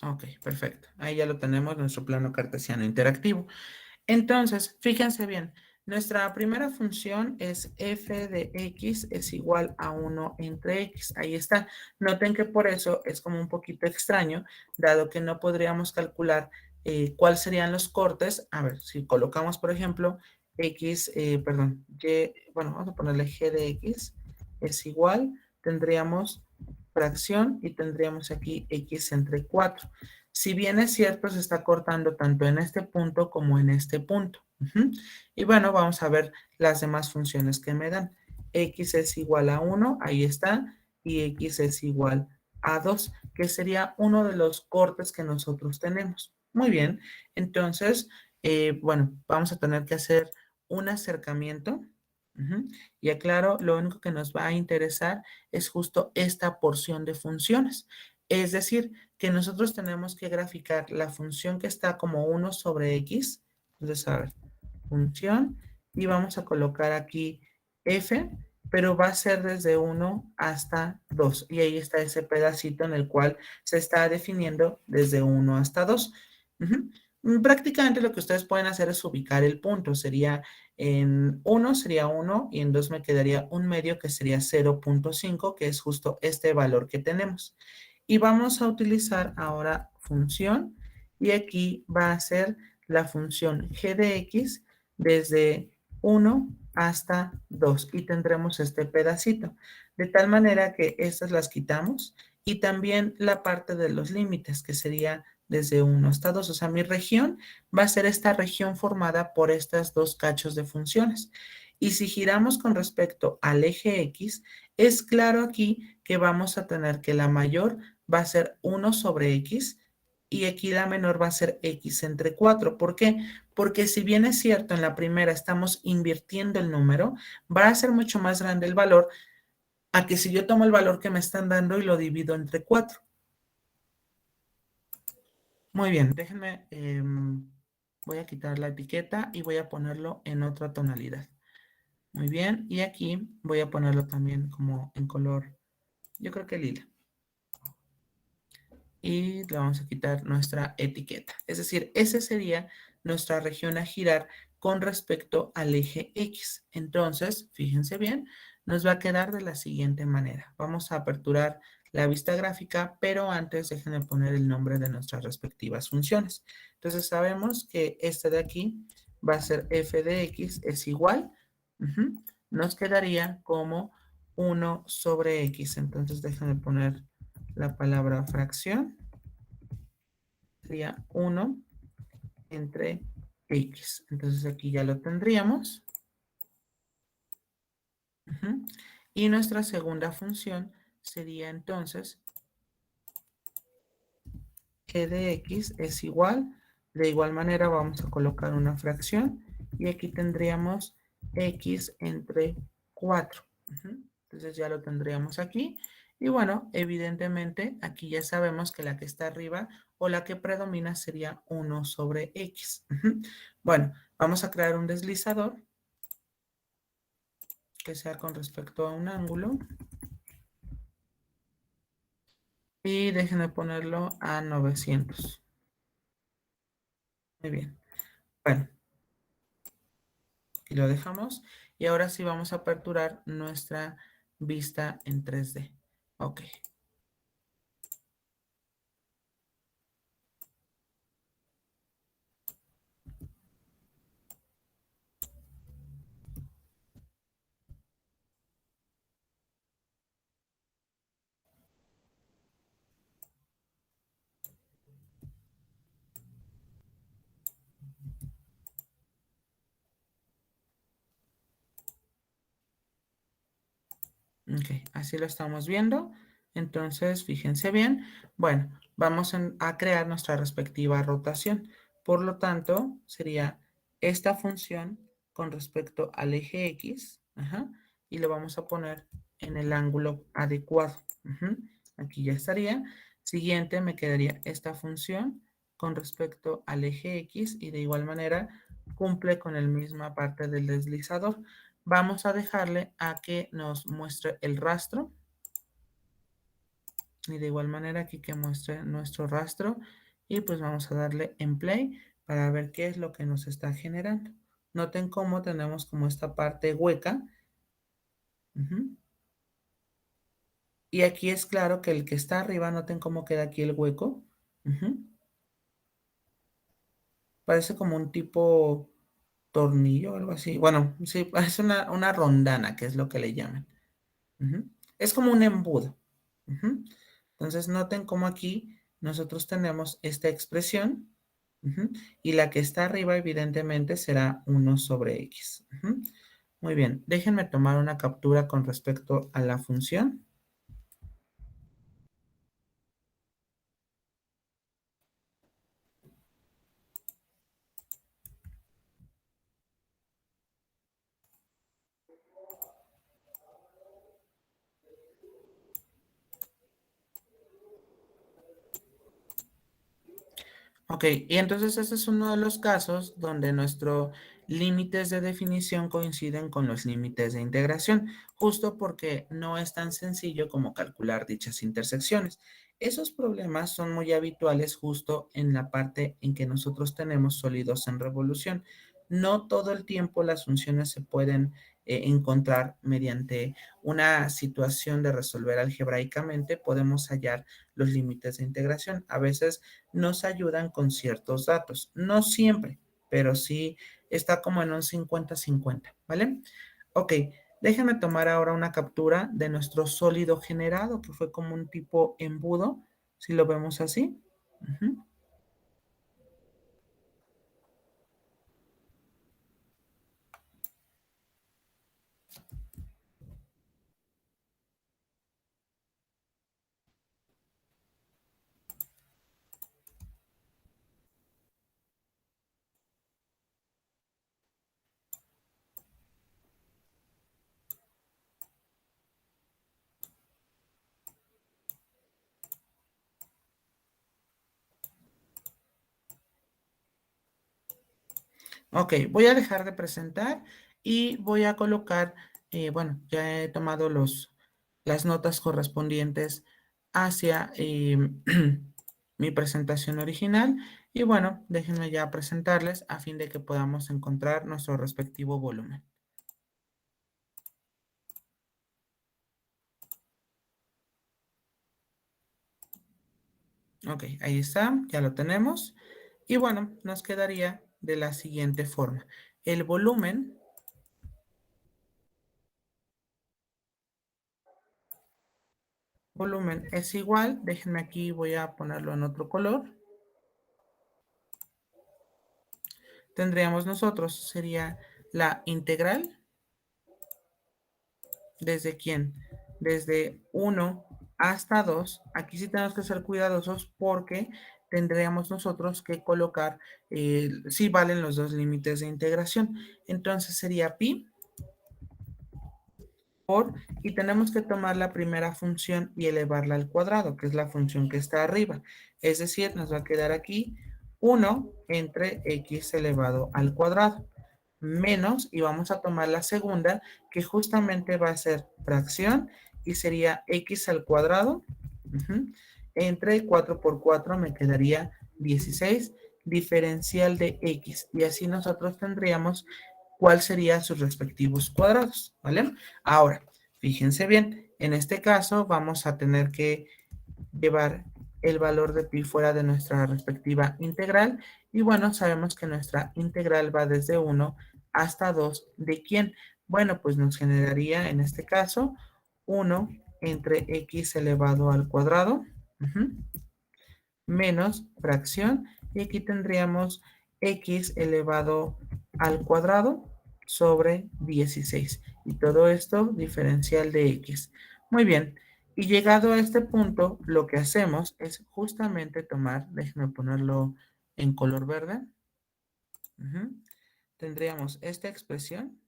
Ok, perfecto. Ahí ya lo tenemos, nuestro plano cartesiano interactivo. Entonces, fíjense bien, nuestra primera función es f de x es igual a 1 entre x. Ahí está. Noten que por eso es como un poquito extraño, dado que no podríamos calcular cuáles serían los cortes. A ver, si colocamos, por ejemplo, x, perdón, y, bueno, vamos a ponerle g de x es igual, tendríamos fracción y tendríamos aquí x entre 4. Si bien es cierto, se está cortando tanto en este punto como en este punto. Y bueno, vamos a ver las demás funciones que me dan. X es igual a 1, ahí está, y X es igual a 2, que sería uno de los cortes que nosotros tenemos. Muy bien, entonces, bueno, vamos a tener que hacer un acercamiento. Y aclaro, lo único que nos va a interesar es justo esta porción de funciones. Es decir, que nosotros tenemos que graficar la función que está como 1 sobre x. Entonces, a ver, función, y vamos a colocar aquí f, pero va a ser desde 1 hasta 2. Y ahí está ese pedacito en el cual se está definiendo desde 1 hasta 2. Prácticamente lo que ustedes pueden hacer es ubicar el punto. Sería en 1 sería 1 y en 2 me quedaría un medio que sería 0.5, que es justo este valor que tenemos. Y vamos a utilizar ahora función y aquí va a ser la función g de x desde 1 hasta 2 y tendremos este pedacito. De tal manera que estas las quitamos y también la parte de los límites que sería desde 1 hasta 2. O sea, mi región va a ser esta región formada por estas dos cachos de funciones. Y si giramos con respecto al eje X, es claro aquí que vamos a tener que la mayor va a ser 1 sobre X y aquí la menor va a ser X entre 4. ¿Por qué? Porque si bien es cierto, en la primera estamos invirtiendo el número, va a ser mucho más grande el valor a que si yo tomo el valor que me están dando y lo divido entre 4. Muy bien, déjenme, voy a quitar la etiqueta y voy a ponerlo en otra tonalidad. Muy bien, y aquí voy a ponerlo también como en color, yo creo que lila. Y le vamos a quitar nuestra etiqueta. Es decir, esa sería nuestra región a girar con respecto al eje X. Entonces, fíjense bien, nos va a quedar de la siguiente manera. Vamos a aperturar la vista gráfica, pero antes déjenme poner el nombre de nuestras respectivas funciones. Entonces, sabemos que este de aquí va a ser f de x es igual. Nos quedaría como 1 sobre x. Entonces, déjenme poner la palabra fracción. Sería 1 entre x. Entonces aquí ya lo tendríamos. Y nuestra segunda función sería entonces g de x es igual. De igual manera vamos a colocar una fracción y aquí tendríamos x entre 4. Entonces ya lo tendríamos aquí. Y bueno, evidentemente aquí ya sabemos que la que está arriba o la que predomina sería 1 sobre x. Bueno, vamos a crear un deslizador que sea con respecto a un ángulo. Y déjenme ponerlo a 900. Muy bien. Bueno, aquí lo dejamos. Y ahora sí vamos a aperturar nuestra vista en 3D. Ok. Ok, así lo estamos viendo. Entonces, fíjense bien. Bueno, vamos a crear nuestra respectiva rotación. Por lo tanto, sería esta función con respecto al eje X. Y lo vamos a poner en el ángulo adecuado. Aquí ya estaría. Siguiente, me quedaría esta función con respecto al eje X y de igual manera cumple con la misma parte del deslizador. Vamos a dejarle a que nos muestre el rastro. Y de igual manera aquí que muestre nuestro rastro. Y pues vamos a darle en play para ver qué es lo que nos está generando. Noten cómo tenemos como esta parte hueca. Y aquí es claro que el que está arriba, noten cómo queda aquí el hueco. Parece como un tipo tornillo o algo así. Bueno, sí, es una rondana, que es lo que le llaman. Es como un embudo. Entonces, noten cómo aquí nosotros tenemos esta expresión y la que está arriba evidentemente será 1 sobre x. Muy bien, déjenme tomar una captura con respecto a la función. Ok, y entonces este es uno de los casos donde nuestros límites de definición coinciden con los límites de integración, justo porque no es tan sencillo como calcular dichas intersecciones. Esos problemas son muy habituales justo en la parte en que nosotros tenemos sólidos en revolución. No todo el tiempo las funciones se pueden encontrar mediante una situación de resolver algebraicamente, podemos hallar los límites de integración. A veces nos ayudan con ciertos datos. No siempre, pero sí está como en un 50-50, ¿vale? Ok, déjenme tomar ahora una captura de nuestro sólido generado, que fue como un tipo embudo, si lo vemos así. Ok, voy a dejar de presentar y voy a colocar, bueno, ya he tomado las notas correspondientes hacia mi presentación original y bueno, déjenme ya presentarles a fin de que podamos encontrar nuestro respectivo volumen. Ok, ahí está, ya lo tenemos. Y bueno, nos quedaría de la siguiente forma. El volumen es igual, déjenme aquí, voy a ponerlo en otro color. Tendríamos nosotros, sería la integral, ¿desde quién? Desde 1 hasta 2. Aquí sí tenemos que ser cuidadosos porque tendríamos nosotros que colocar si valen los dos límites de integración. Entonces sería pi por, y tenemos que tomar la primera función y elevarla al cuadrado, que es la función que está arriba. Es decir, nos va a quedar aquí 1 entre x elevado al cuadrado, menos, y vamos a tomar la segunda, que justamente va a ser fracción, y sería x al cuadrado, entre 4 por 4 me quedaría 16, diferencial de x, y así nosotros tendríamos cuál serían sus respectivos cuadrados, ¿vale? Ahora, fíjense bien, en este caso vamos a tener que llevar el valor de pi fuera de nuestra respectiva integral y bueno, sabemos que nuestra integral va desde 1 hasta 2. ¿De quién? Bueno, pues nos generaría en este caso 1 entre x elevado al cuadrado menos fracción y aquí tendríamos x elevado al cuadrado sobre 16 y todo esto diferencial de x. Muy bien, y llegado a este punto lo que hacemos es justamente tomar, déjenme ponerlo en color verde, tendríamos esta expresión.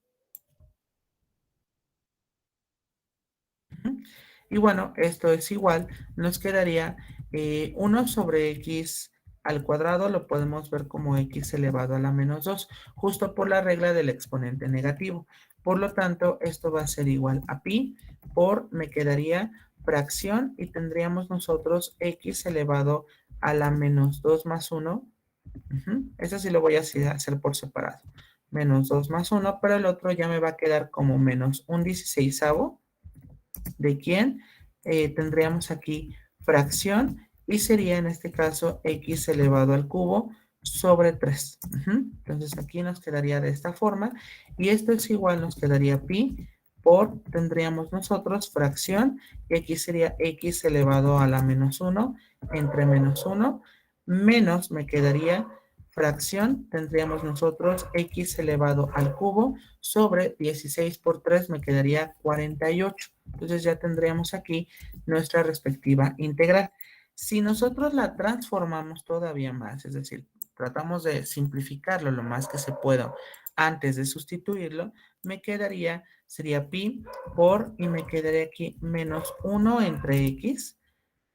Y bueno, esto es igual, nos quedaría 1 sobre x al cuadrado, lo podemos ver como x elevado a la menos 2, justo por la regla del exponente negativo. Por lo tanto, esto va a ser igual a pi por, me quedaría fracción y tendríamos nosotros x elevado a la menos 2 más 1. Eso sí lo voy a hacer por separado. Menos 2 más 1, pero el otro ya me va a quedar como menos un 16avo. ¿De quién? Tendríamos aquí fracción y sería en este caso x elevado al cubo sobre 3. Entonces aquí nos quedaría de esta forma y esto es igual, nos quedaría pi por, tendríamos nosotros fracción, y aquí sería x elevado a la menos 1 entre menos 1, menos me quedaría fracción, tendríamos nosotros x elevado al cubo sobre 16 por 3 me quedaría 48. Entonces ya tendríamos aquí nuestra respectiva integral. Si nosotros la transformamos todavía más, es decir, tratamos de simplificarlo lo más que se pueda antes de sustituirlo, me quedaría, sería pi por, y me quedaría aquí menos 1 entre x,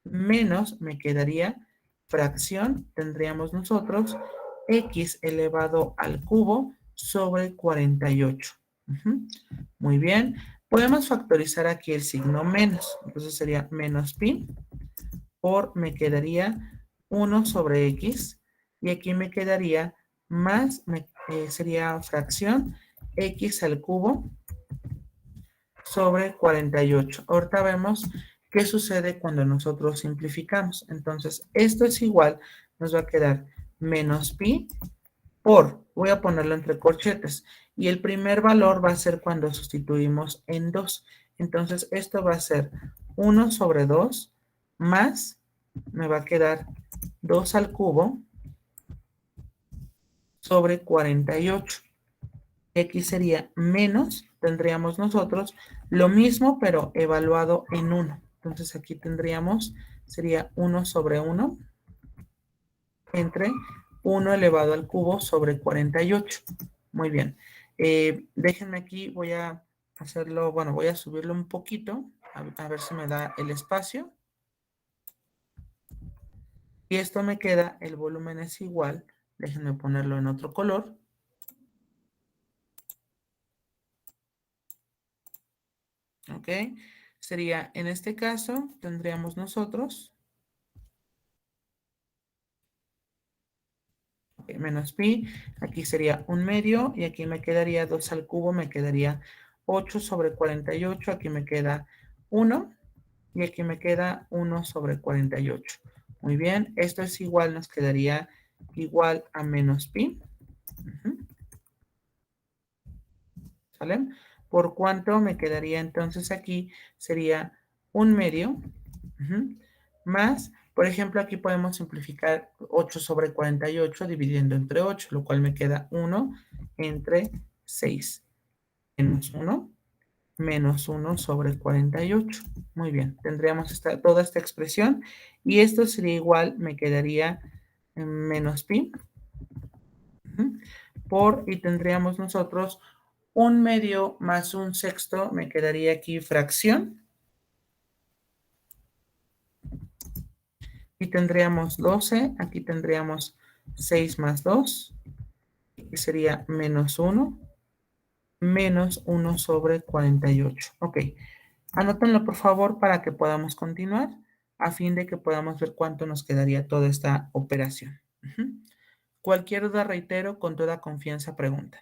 menos me quedaría fracción, tendríamos nosotros x elevado al cubo sobre 48. Muy bien. Podemos factorizar aquí el signo menos. Entonces sería menos pi por, me quedaría 1 sobre x. Y aquí me quedaría más, sería fracción x al cubo sobre 48. Ahorita vemos qué sucede cuando nosotros simplificamos. Entonces, esto es igual, nos va a quedar menos pi por, voy a ponerlo entre corchetes, y el primer valor va a ser cuando sustituimos en 2. Entonces, esto va a ser 1 sobre 2 más, me va a quedar 2 al cubo sobre 48. Aquí sería menos, tendríamos nosotros lo mismo, pero evaluado en 1. Entonces aquí tendríamos, sería 1 sobre 1 entre 1 elevado al cubo sobre 48. Muy bien. Déjenme aquí, voy a hacerlo, bueno, voy a subirlo un poquito, a ver si me da el espacio. Y esto me queda, el volumen es igual, déjenme ponerlo en otro color. ¿Ok? Sería, en este caso, tendríamos nosotros menos pi, aquí sería 1/2 y aquí me quedaría 2 al cubo, me quedaría 8 sobre 48, aquí me queda 1 y aquí me queda 1 sobre 48. Muy bien, esto es igual, nos quedaría igual a menos pi. ¿Sale? Por cuánto me quedaría entonces aquí sería 1/2 más, por ejemplo, aquí podemos simplificar 8 sobre 48 dividiendo entre 8, lo cual me queda 1 entre 6 menos 1 menos 1 sobre 48. Muy bien, tendríamos toda esta expresión y esto sería igual, me quedaría menos pi por, y tendríamos nosotros 1/2 más 1/6, me quedaría aquí fracción. Y tendríamos 12, aquí tendríamos 6 más 2, que sería menos 1, menos 1 sobre 48. Ok, anótenlo por favor para que podamos continuar, a fin de que podamos ver cuánto nos quedaría toda esta operación. Cualquier duda, reitero, con toda confianza pregunta.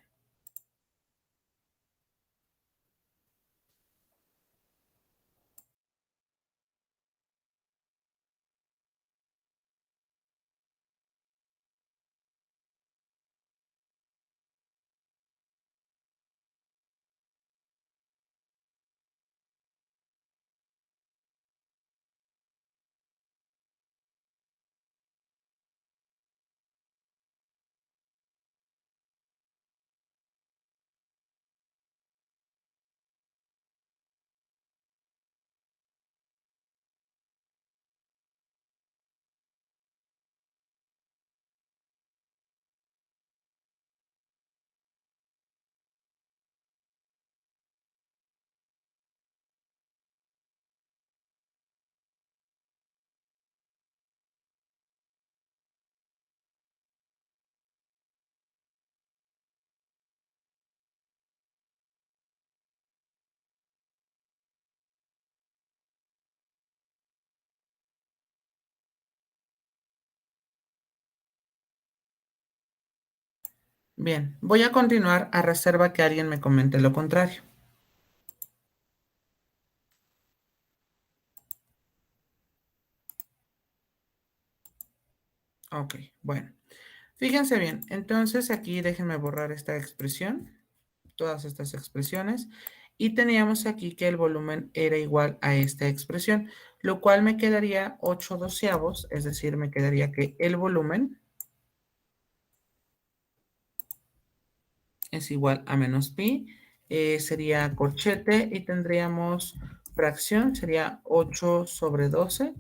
Bien, voy a continuar a reserva que alguien me comente lo contrario. Ok, bueno. Fíjense bien, entonces aquí déjenme borrar esta expresión, todas estas expresiones, Y teníamos aquí que el volumen era igual a esta expresión, lo cual me quedaría 8/12, es decir, me quedaría que el volumen es igual a menos pi, sería corchete y tendríamos fracción, sería 8/12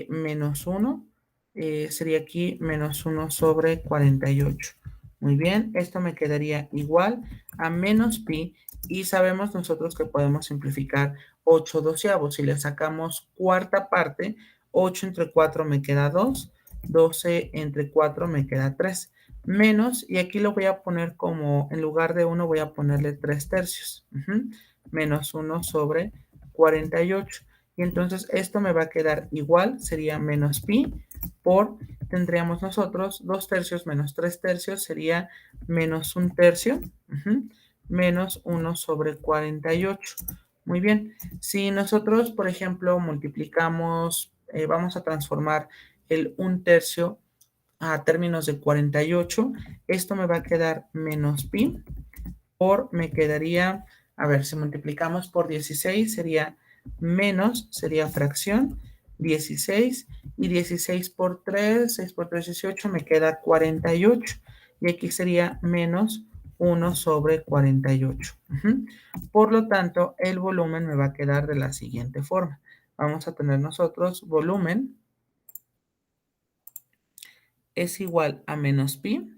menos 1, sería aquí menos 1/48. Muy bien, esto me quedaría igual a menos pi y sabemos nosotros que podemos simplificar 8/12. Si le sacamos cuarta parte, 8 entre 4 me queda 2, 12 entre 4 me queda 3 menos, y aquí lo voy a poner como, en lugar de 1 voy a ponerle 3/3, menos 1/48. Y entonces esto me va a quedar igual, sería menos pi por, tendríamos nosotros 2/3 menos 3/3 sería menos 1/3, menos 1/48. Muy bien, si nosotros, por ejemplo, multiplicamos, vamos a transformar el 1/3 a términos de 48, esto me va a quedar menos pi por, me quedaría, a ver, si multiplicamos por 16 sería menos, sería fracción, 16, y 16 por 3, 6 por 3, 18, me queda 48, y aquí sería menos 1/48. Por lo tanto, el volumen me va a quedar de la siguiente forma. Vamos a tener nosotros volumen es igual a menos pi,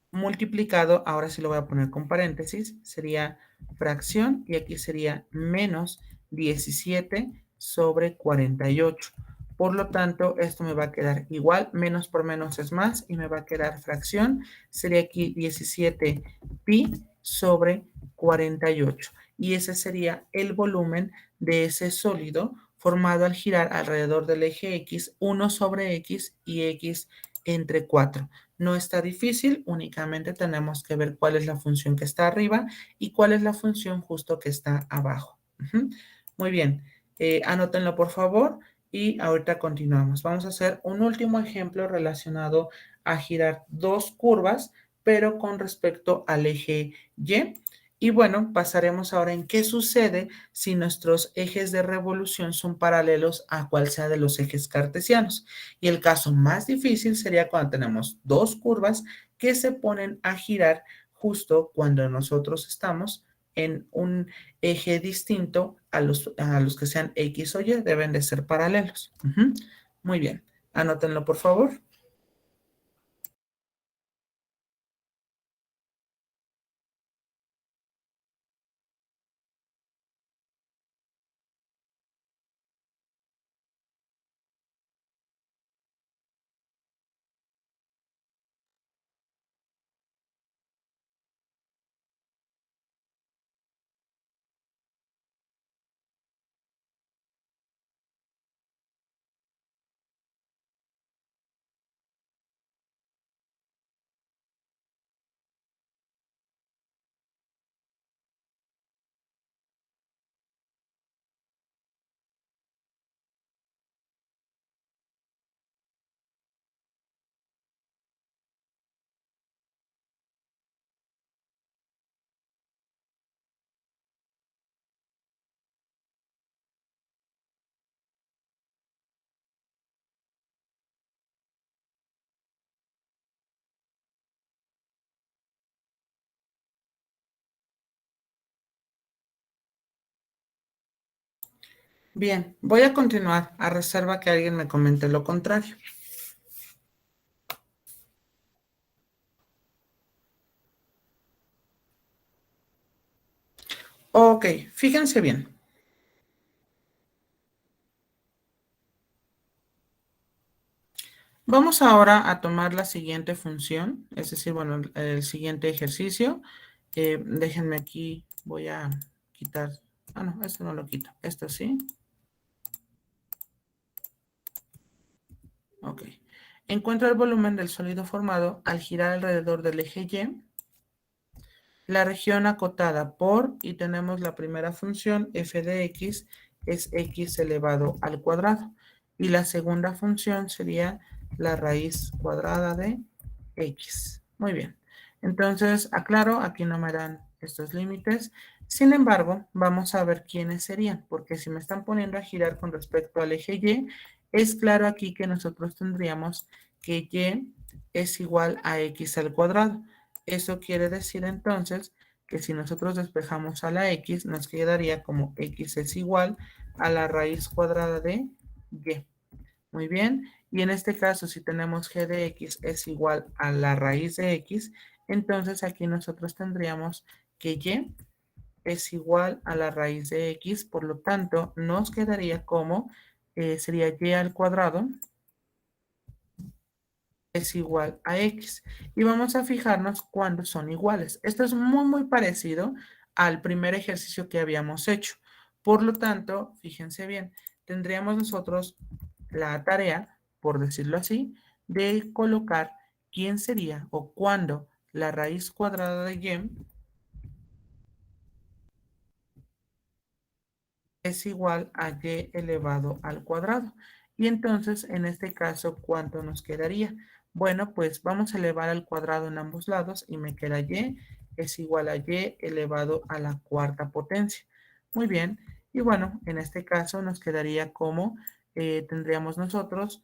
multiplicado, ahora sí lo voy a poner con paréntesis, sería fracción y aquí sería menos 17/48. Por lo tanto, esto me va a quedar igual, menos por menos es más y me va a quedar fracción, sería aquí 17 pi sobre 48. Y ese sería el volumen de ese sólido formado al girar alrededor del eje X, 1 sobre X y X entre 4. No está difícil, únicamente tenemos que ver cuál es la función que está arriba y cuál es la función justo que está abajo. Muy bien, anótenlo por favor y ahorita continuamos. Vamos a hacer un último ejemplo relacionado a girar dos curvas, pero con respecto al eje Y. Y bueno, pasaremos ahora en qué sucede si nuestros ejes de revolución son paralelos a cual sea de los ejes cartesianos. Y el caso más difícil sería cuando tenemos dos curvas que se ponen a girar justo cuando nosotros estamos en un eje distinto a los que sean X o Y, deben de ser paralelos. Muy bien, anótenlo por favor. Bien, voy a continuar a reserva que alguien me comente lo contrario. Ok, fíjense bien. Vamos ahora a tomar la siguiente función, es decir, bueno, el siguiente ejercicio. Déjenme aquí, voy a quitar, no, esto no lo quito, esto sí. Ok. Encuentra el volumen del sólido formado al girar alrededor del eje Y, la región acotada por, y tenemos la primera función, f de x, es x elevado al cuadrado. Y la segunda función sería la raíz cuadrada de x. Muy bien. Entonces, aclaro, aquí no me harán estos límites. Sin embargo, vamos a ver quiénes serían, porque si me están poniendo a girar con respecto al eje Y, es claro aquí que nosotros tendríamos que Y es igual a X al cuadrado. Eso quiere decir entonces que si nosotros despejamos a la X, nos quedaría como X es igual a la raíz cuadrada de Y. Muy bien, y en este caso si tenemos g de x es igual a la raíz de x, entonces aquí nosotros tendríamos que y es igual a la raíz de x, por lo tanto nos quedaría como, sería y al cuadrado es igual a x. Y vamos a fijarnos cuándo son iguales. Esto es muy parecido al primer ejercicio que habíamos hecho. Por lo tanto, fíjense bien, tendríamos nosotros la tarea, por decirlo así, de colocar quién sería o cuándo la raíz cuadrada de y es igual a y elevado al cuadrado. Y entonces, en este caso, ¿cuánto nos quedaría? Bueno, pues vamos a elevar al cuadrado en ambos lados y me queda y es igual a y elevado a la cuarta potencia. Muy bien. Y bueno, en este caso nos quedaría como tendríamos nosotros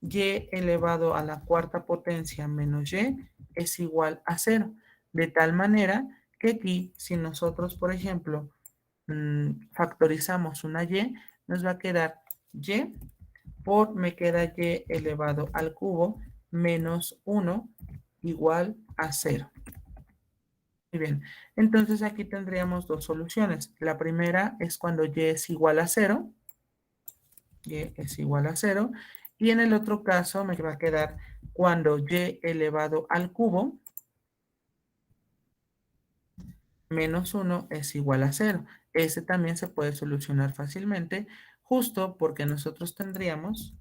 y elevado a la cuarta potencia menos y es igual a 0. De tal manera que aquí, si nosotros, por ejemplo, factorizamos una y, nos va a quedar y por me queda y elevado al cubo menos 1 igual a 0. Muy bien, entonces aquí tendríamos dos soluciones. La primera es cuando y es igual a 0, y es igual a 0, y en el otro caso me va a quedar cuando y elevado al cubo menos 1 es igual a 0. Ese también se puede solucionar fácilmente, justo porque nosotros tendríamos,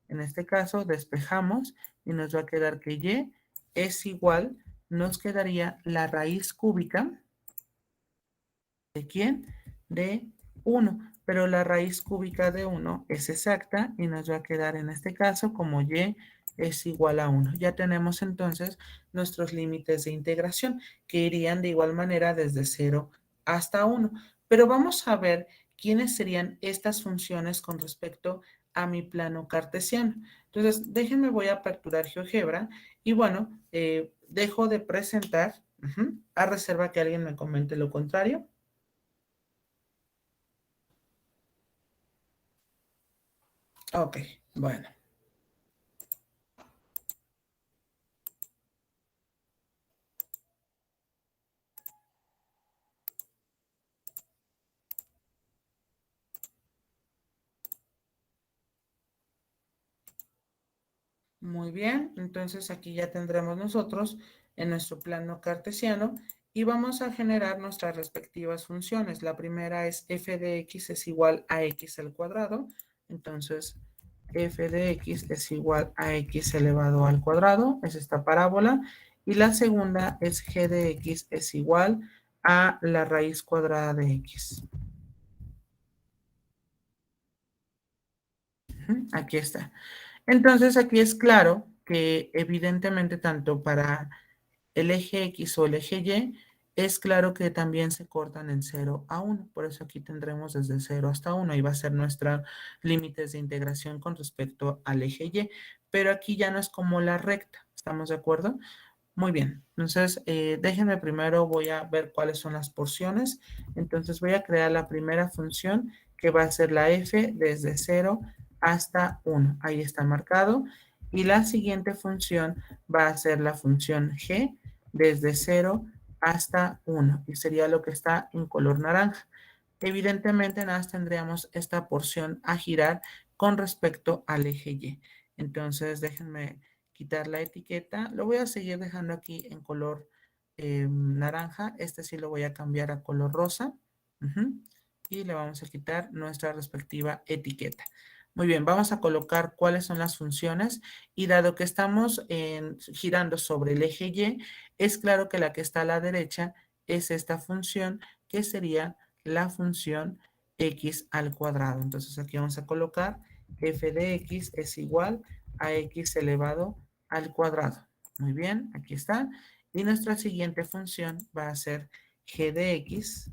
en este caso, despejamos y nos va a quedar que y es igual, nos quedaría la raíz cúbica ¿de quién? De 1, pero la raíz cúbica de 1 es exacta y nos va a quedar en este caso como y es igual a 1. Ya tenemos entonces nuestros límites de integración que irían de igual manera desde 0 hasta 1. Pero vamos a ver quiénes serían estas funciones con respecto a mi plano cartesiano. Entonces, déjenme, voy a aperturar GeoGebra y bueno, dejo de presentar, a reserva que alguien me comente lo contrario. Ok, bueno. Muy bien, entonces aquí ya tendremos nosotros en nuestro plano cartesiano y vamos a generar nuestras respectivas funciones. La primera es f de x es igual a x al cuadrado. Entonces, f de x es igual a x elevado al cuadrado, es esta parábola. Y la segunda es g de x es igual a la raíz cuadrada de x. Aquí está. Entonces aquí es claro que evidentemente tanto para el eje X o el eje Y, es claro que también se cortan en 0 a 1. Por eso aquí tendremos desde 0 hasta 1 y va a ser nuestra límites de integración con respecto al eje Y. Pero aquí ya no es como la recta. ¿Estamos de acuerdo? Muy bien. Entonces, déjenme primero, voy a ver cuáles son las porciones. Entonces voy a crear la primera función que va a ser la f desde 0 hasta 1. Ahí está marcado. Y la siguiente función va a ser la función g desde 0 hasta 1. Y sería lo que está en color naranja. Evidentemente, nada más tendríamos esta porción a girar con respecto al eje Y. Entonces, déjenme quitar la etiqueta. Lo voy a seguir dejando aquí en color naranja. Este sí lo voy a cambiar a color rosa. Y le vamos a quitar nuestra respectiva etiqueta. Muy bien, vamos a colocar cuáles son las funciones y dado que estamos girando sobre el eje Y, es claro que la que está a la derecha es esta función que sería la función x al cuadrado. Entonces aquí vamos a colocar f de x es igual a x elevado al cuadrado. Muy bien, aquí está. Y nuestra siguiente función va a ser g de x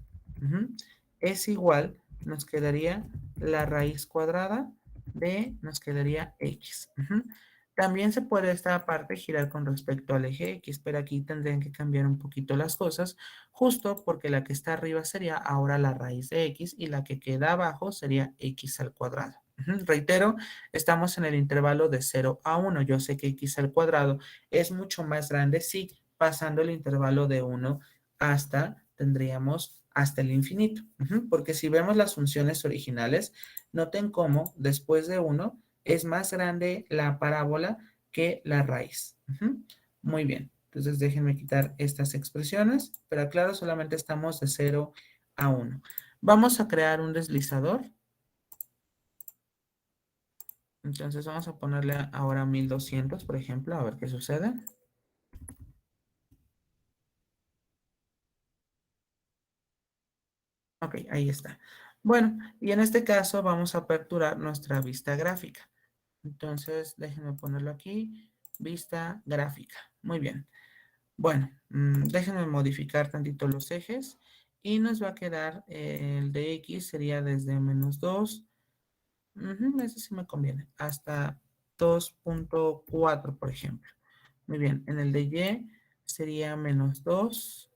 es igual, nos quedaría la raíz cuadrada de, nos quedaría x. También se puede esta parte girar con respecto al eje X, pero aquí tendrían que cambiar un poquito las cosas, justo porque la que está arriba sería ahora la raíz de X y la que queda abajo sería X al cuadrado. Reitero, estamos en el intervalo de 0 a 1. Yo sé que X al cuadrado es mucho más grande, sí, pasando el intervalo de 1 hasta, tendríamos hasta el infinito. Porque si vemos las funciones originales, noten cómo después de 1 es más grande la parábola que la raíz. Muy bien. Entonces déjenme quitar estas expresiones, pero claro, solamente estamos de 0 a 1. Vamos a crear un deslizador. Entonces vamos a ponerle ahora 1200, por ejemplo, a ver qué sucede. Ok, ahí está. Bueno, y en este caso vamos a aperturar nuestra vista gráfica. Entonces, déjenme ponerlo aquí, vista gráfica. Muy bien. Bueno, déjenme modificar tantito los ejes y nos va a quedar el de X sería desde -2, ese sí me conviene, hasta 2.4, por ejemplo. Muy bien, en el de Y sería -2,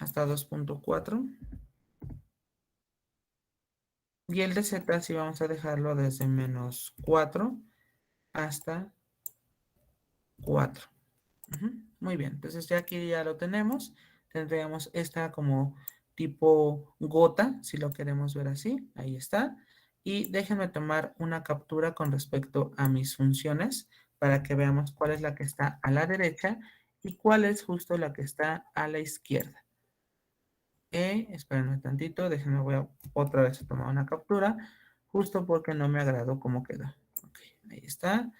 hasta 2.4. Y el de Z sí vamos a dejarlo desde -4 hasta 4. Muy bien, entonces ya aquí ya lo tenemos. Tendríamos esta como tipo gota, si lo queremos ver así. Ahí está. Y déjenme tomar una captura con respecto a mis funciones para que veamos cuál es la que está a la derecha y cuál es justo la que está a la izquierda. Espérenme tantito, déjenme, voy a otra vez a tomar una captura, justo porque no me agradó cómo quedó. Ok, ahí está.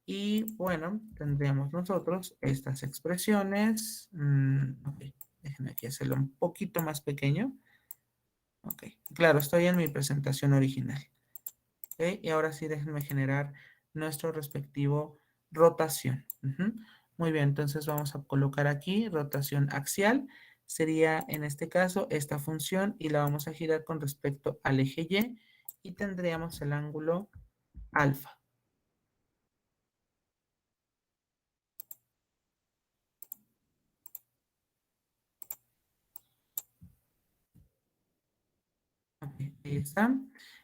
Y bueno, tendríamos nosotros estas expresiones. Ok, déjenme aquí hacerlo un poquito más pequeño. Ok, claro, estoy en mi presentación original. Ok, y ahora sí déjenme generar nuestro respectivo rotación. Muy bien, entonces vamos a colocar aquí rotación axial. Sería en este caso esta función y la vamos a girar con respecto al eje Y y tendríamos el ángulo alfa. Ok, ahí está.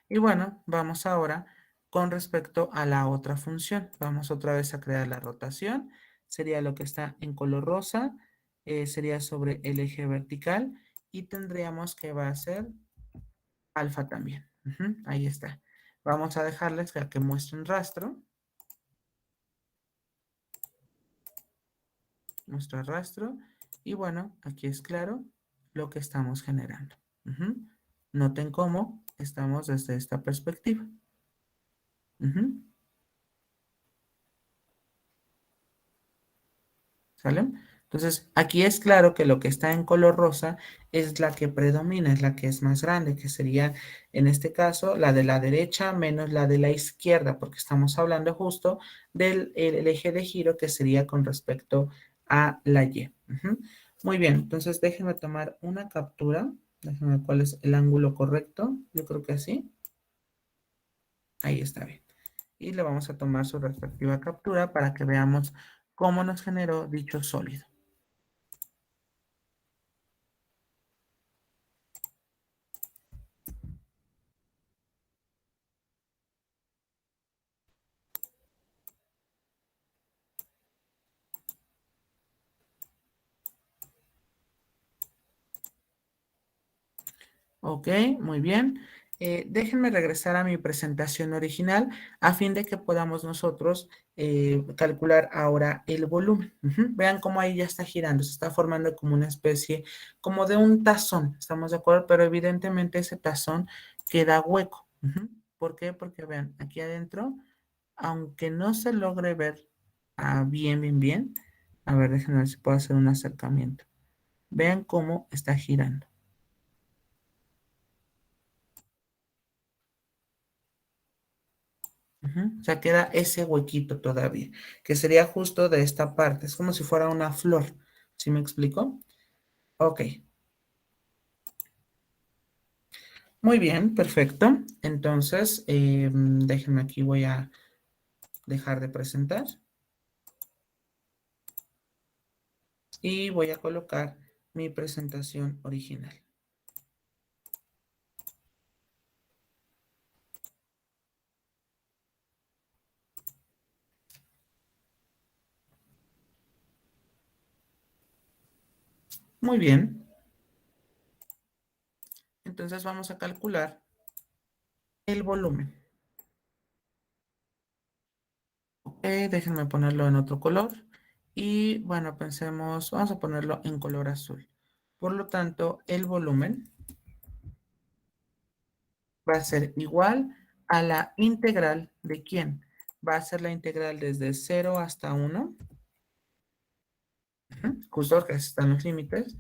Y bueno, vamos ahora con respecto a la otra función. Vamos otra vez a crear la rotación. Sería lo que está en color rosa. Sería sobre el eje vertical. Y tendríamos que va a ser alfa también. Ahí está. Vamos a dejarles que muestren rastro. Nuestro rastro. Y bueno, aquí es claro lo que estamos generando. Noten cómo estamos desde esta perspectiva. ¿Sale? Entonces, aquí es claro que lo que está en color rosa es la que predomina, es la que es más grande, que sería, en este caso, la de la derecha menos la de la izquierda, porque estamos hablando justo del el eje de giro que sería con respecto a la Y. Muy bien, entonces déjenme tomar una captura. Déjenme ver cuál es el ángulo correcto. Yo creo que así. Ahí está bien. Y le vamos a tomar su respectiva captura para que veamos cómo nos generó dicho sólido. Ok, muy bien. Déjenme regresar a mi presentación original a fin de que podamos nosotros calcular ahora el volumen. Vean cómo ahí ya está girando, se está formando como una especie, como de un tazón, ¿estamos de acuerdo? Pero evidentemente ese tazón queda hueco. ¿Por qué? Porque vean, aquí adentro, aunque no se logre ver bien, a ver, déjenme ver si puedo hacer un acercamiento. Vean cómo está girando. O sea, queda ese huequito todavía, que sería justo de esta parte. Es como si fuera una flor. ¿Sí me explico? Ok. Muy bien, perfecto. Entonces, déjenme aquí, voy a dejar de presentar y voy a colocar mi presentación original. Muy bien. Entonces vamos a calcular el volumen. Déjenme ponerlo en otro color. Y bueno, pensemos, vamos a ponerlo en color azul. Por lo tanto, el volumen va a ser igual a la integral de ¿quién? Va a ser la integral desde 0 hasta 1, justo que están los límites,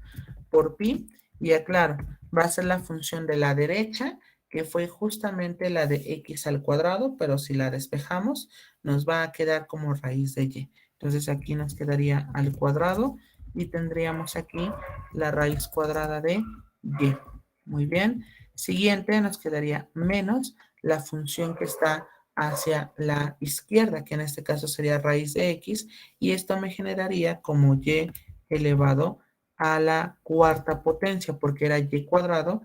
por pi, y aclaro, va a ser la función de la derecha, que fue justamente la de x al cuadrado, pero si la despejamos, nos va a quedar como raíz de y. Entonces aquí nos quedaría al cuadrado y tendríamos aquí la raíz cuadrada de y. Muy bien. Siguiente nos quedaría menos la función que está hacia la izquierda, que en este caso sería raíz de x, y esto me generaría como y elevado a la cuarta potencia, porque era y cuadrado,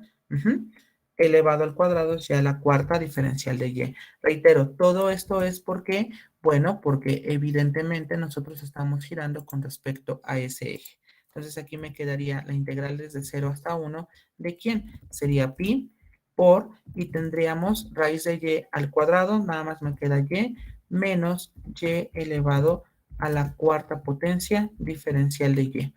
elevado al cuadrado es ya la cuarta diferencial de y. Reitero, todo esto es porque, bueno, porque evidentemente nosotros estamos girando con respecto a ese eje. Entonces aquí me quedaría la integral desde 0 hasta 1, ¿de quién? Sería pi por, y tendríamos raíz de y al cuadrado, nada más me queda y, menos y elevado a la cuarta potencia diferencial de y.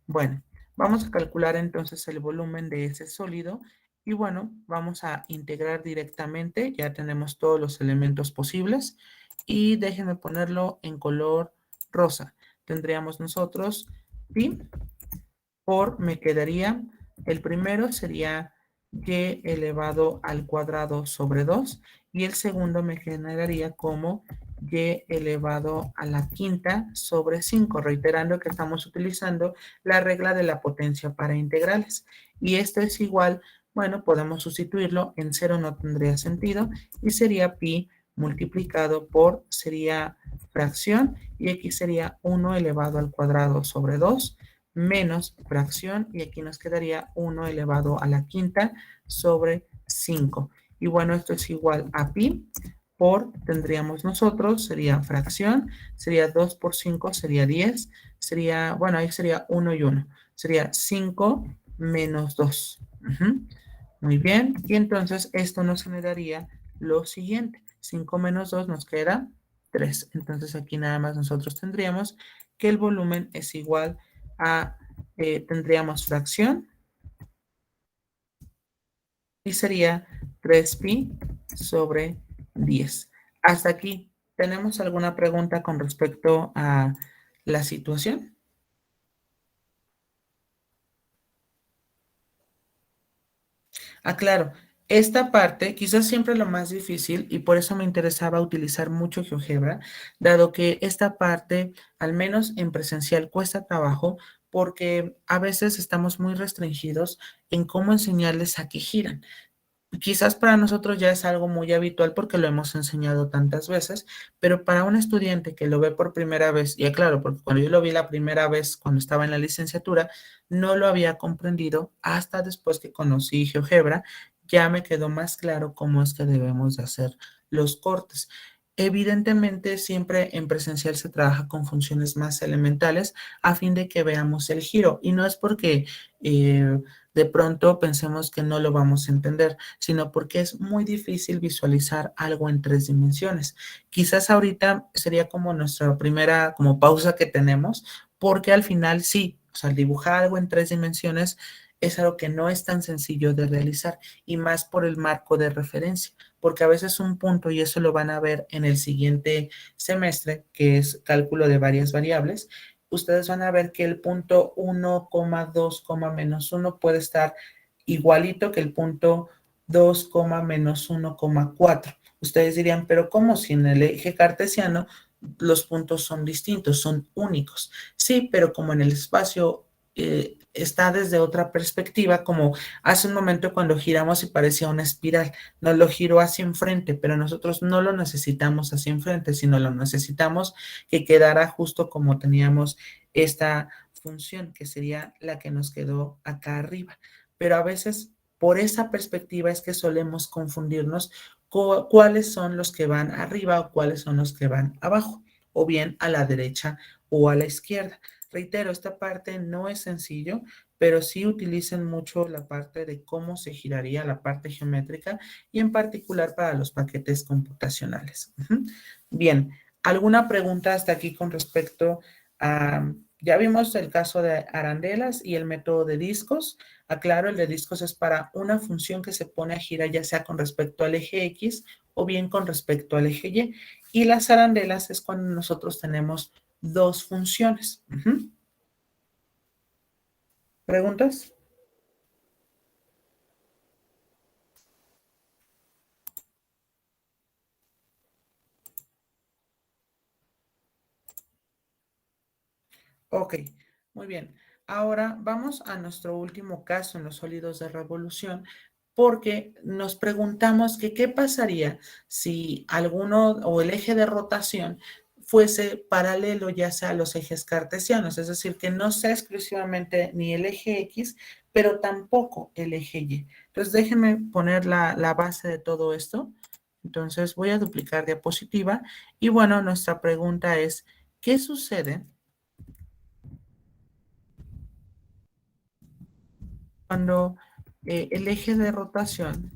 Bueno, vamos a calcular entonces el volumen de ese sólido y bueno, vamos a integrar directamente, ya tenemos todos los elementos posibles y déjenme ponerlo en color rosa. Tendríamos nosotros pi por, me quedaría, el primero sería y elevado al cuadrado sobre 2 y el segundo me generaría como y elevado a la quinta sobre 5, reiterando que estamos utilizando la regla de la potencia para integrales. Y esto es igual, bueno, podemos sustituirlo, en 0 no tendría sentido y sería pi multiplicado por, sería fracción y aquí sería 1 elevado al cuadrado sobre 2 menos fracción y aquí nos quedaría 1 elevado a la quinta sobre 5. Y bueno, esto es igual a pi por, tendríamos nosotros, sería fracción, sería 2 por 5, sería 10, sería, bueno, ahí sería 1 y 1, sería 5 menos 2. Muy bien, y entonces esto nos generaría lo siguiente, 5 menos 2 nos queda 3. Entonces aquí nada más nosotros tendríamos que el volumen es igual a, tendríamos fracción y sería 3pi sobre 10. Hasta aquí, ¿tenemos alguna pregunta con respecto a la situación? Claro, esta parte quizás siempre lo más difícil y por eso me interesaba utilizar mucho GeoGebra, dado que esta parte, al menos en presencial, cuesta trabajo porque a veces estamos muy restringidos en cómo enseñarles a que giran. Quizás para nosotros ya es algo muy habitual porque lo hemos enseñado tantas veces, pero para un estudiante que lo ve por primera vez, y claro, porque cuando yo lo vi la primera vez cuando estaba en la licenciatura, no lo había comprendido hasta después que conocí GeoGebra, ya me quedó más claro cómo es que debemos de hacer los cortes. Evidentemente, siempre en presencial se trabaja con funciones más elementales a fin de que veamos el giro, y no es porque de pronto pensemos que no lo vamos a entender, sino porque es muy difícil visualizar algo en 3 dimensiones. Quizás ahorita sería como nuestra primera como pausa que tenemos, porque al final sí, o sea, dibujar algo en 3 dimensiones es algo que no es tan sencillo de realizar y más por el marco de referencia, porque a veces un punto, y eso lo van a ver en el siguiente semestre, que es cálculo de varias variables, ustedes van a ver que el punto 1,2, menos 1 puede estar igualito que el punto 2, menos 1,4. Ustedes dirían, pero ¿cómo si en el eje cartesiano los puntos son distintos, son únicos? Sí, pero como en el espacio está desde otra perspectiva, como hace un momento cuando giramos y parecía una espiral, nos lo giró hacia enfrente, pero nosotros no lo necesitamos hacia enfrente, sino lo necesitamos que quedara justo como teníamos esta función, que sería la que nos quedó acá arriba. Pero a veces por esa perspectiva es que solemos confundirnos cuáles son los que van arriba o cuáles son los que van abajo, o bien a la derecha o a la izquierda. Reitero, esta parte no es sencillo, pero sí utilicen mucho la parte de cómo se giraría la parte geométrica y en particular para los paquetes computacionales. Bien, ¿alguna pregunta hasta aquí con respecto a... Ya vimos el caso de arandelas y el método de discos. Aclaro, el de discos es para una función que se pone a girar ya sea con respecto al eje X o bien con respecto al eje Y. Y las arandelas es cuando nosotros tenemos dos funciones. ¿Preguntas? Ok, muy bien. Ahora vamos a nuestro último caso en los sólidos de revolución, porque nos preguntamos que qué pasaría si alguno o el eje de rotación fuese paralelo ya sea a los ejes cartesianos, es decir, que no sea exclusivamente ni el eje X, pero tampoco el eje Y. Entonces déjenme poner la base de todo esto. Entonces voy a duplicar diapositiva y bueno, nuestra pregunta es, ¿qué sucede cuando el eje de rotación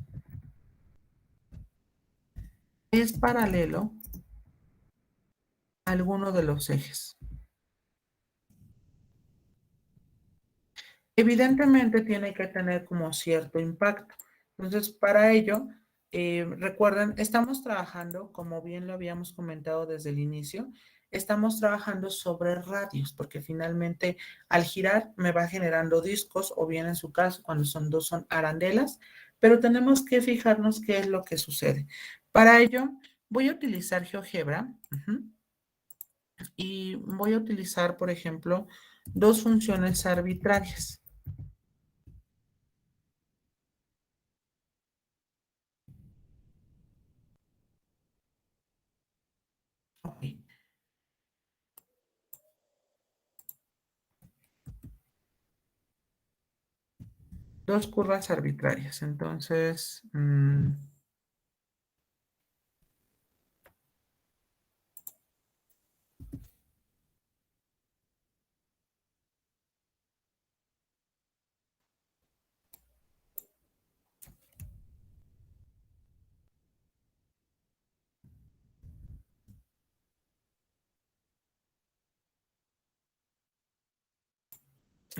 es paralelo a alguno de los ejes? Evidentemente tiene que tener como cierto impacto. Entonces, para ello, recuerden, estamos trabajando, como bien lo habíamos comentado desde el inicio, estamos trabajando sobre radios, porque finalmente al girar me va generando discos, o bien en su caso, cuando son dos, son arandelas, pero tenemos que fijarnos qué es lo que sucede. Para ello, voy a utilizar GeoGebra y voy a utilizar, por ejemplo, dos funciones arbitrarias. Ok. Dos curvas arbitrarias. Entonces,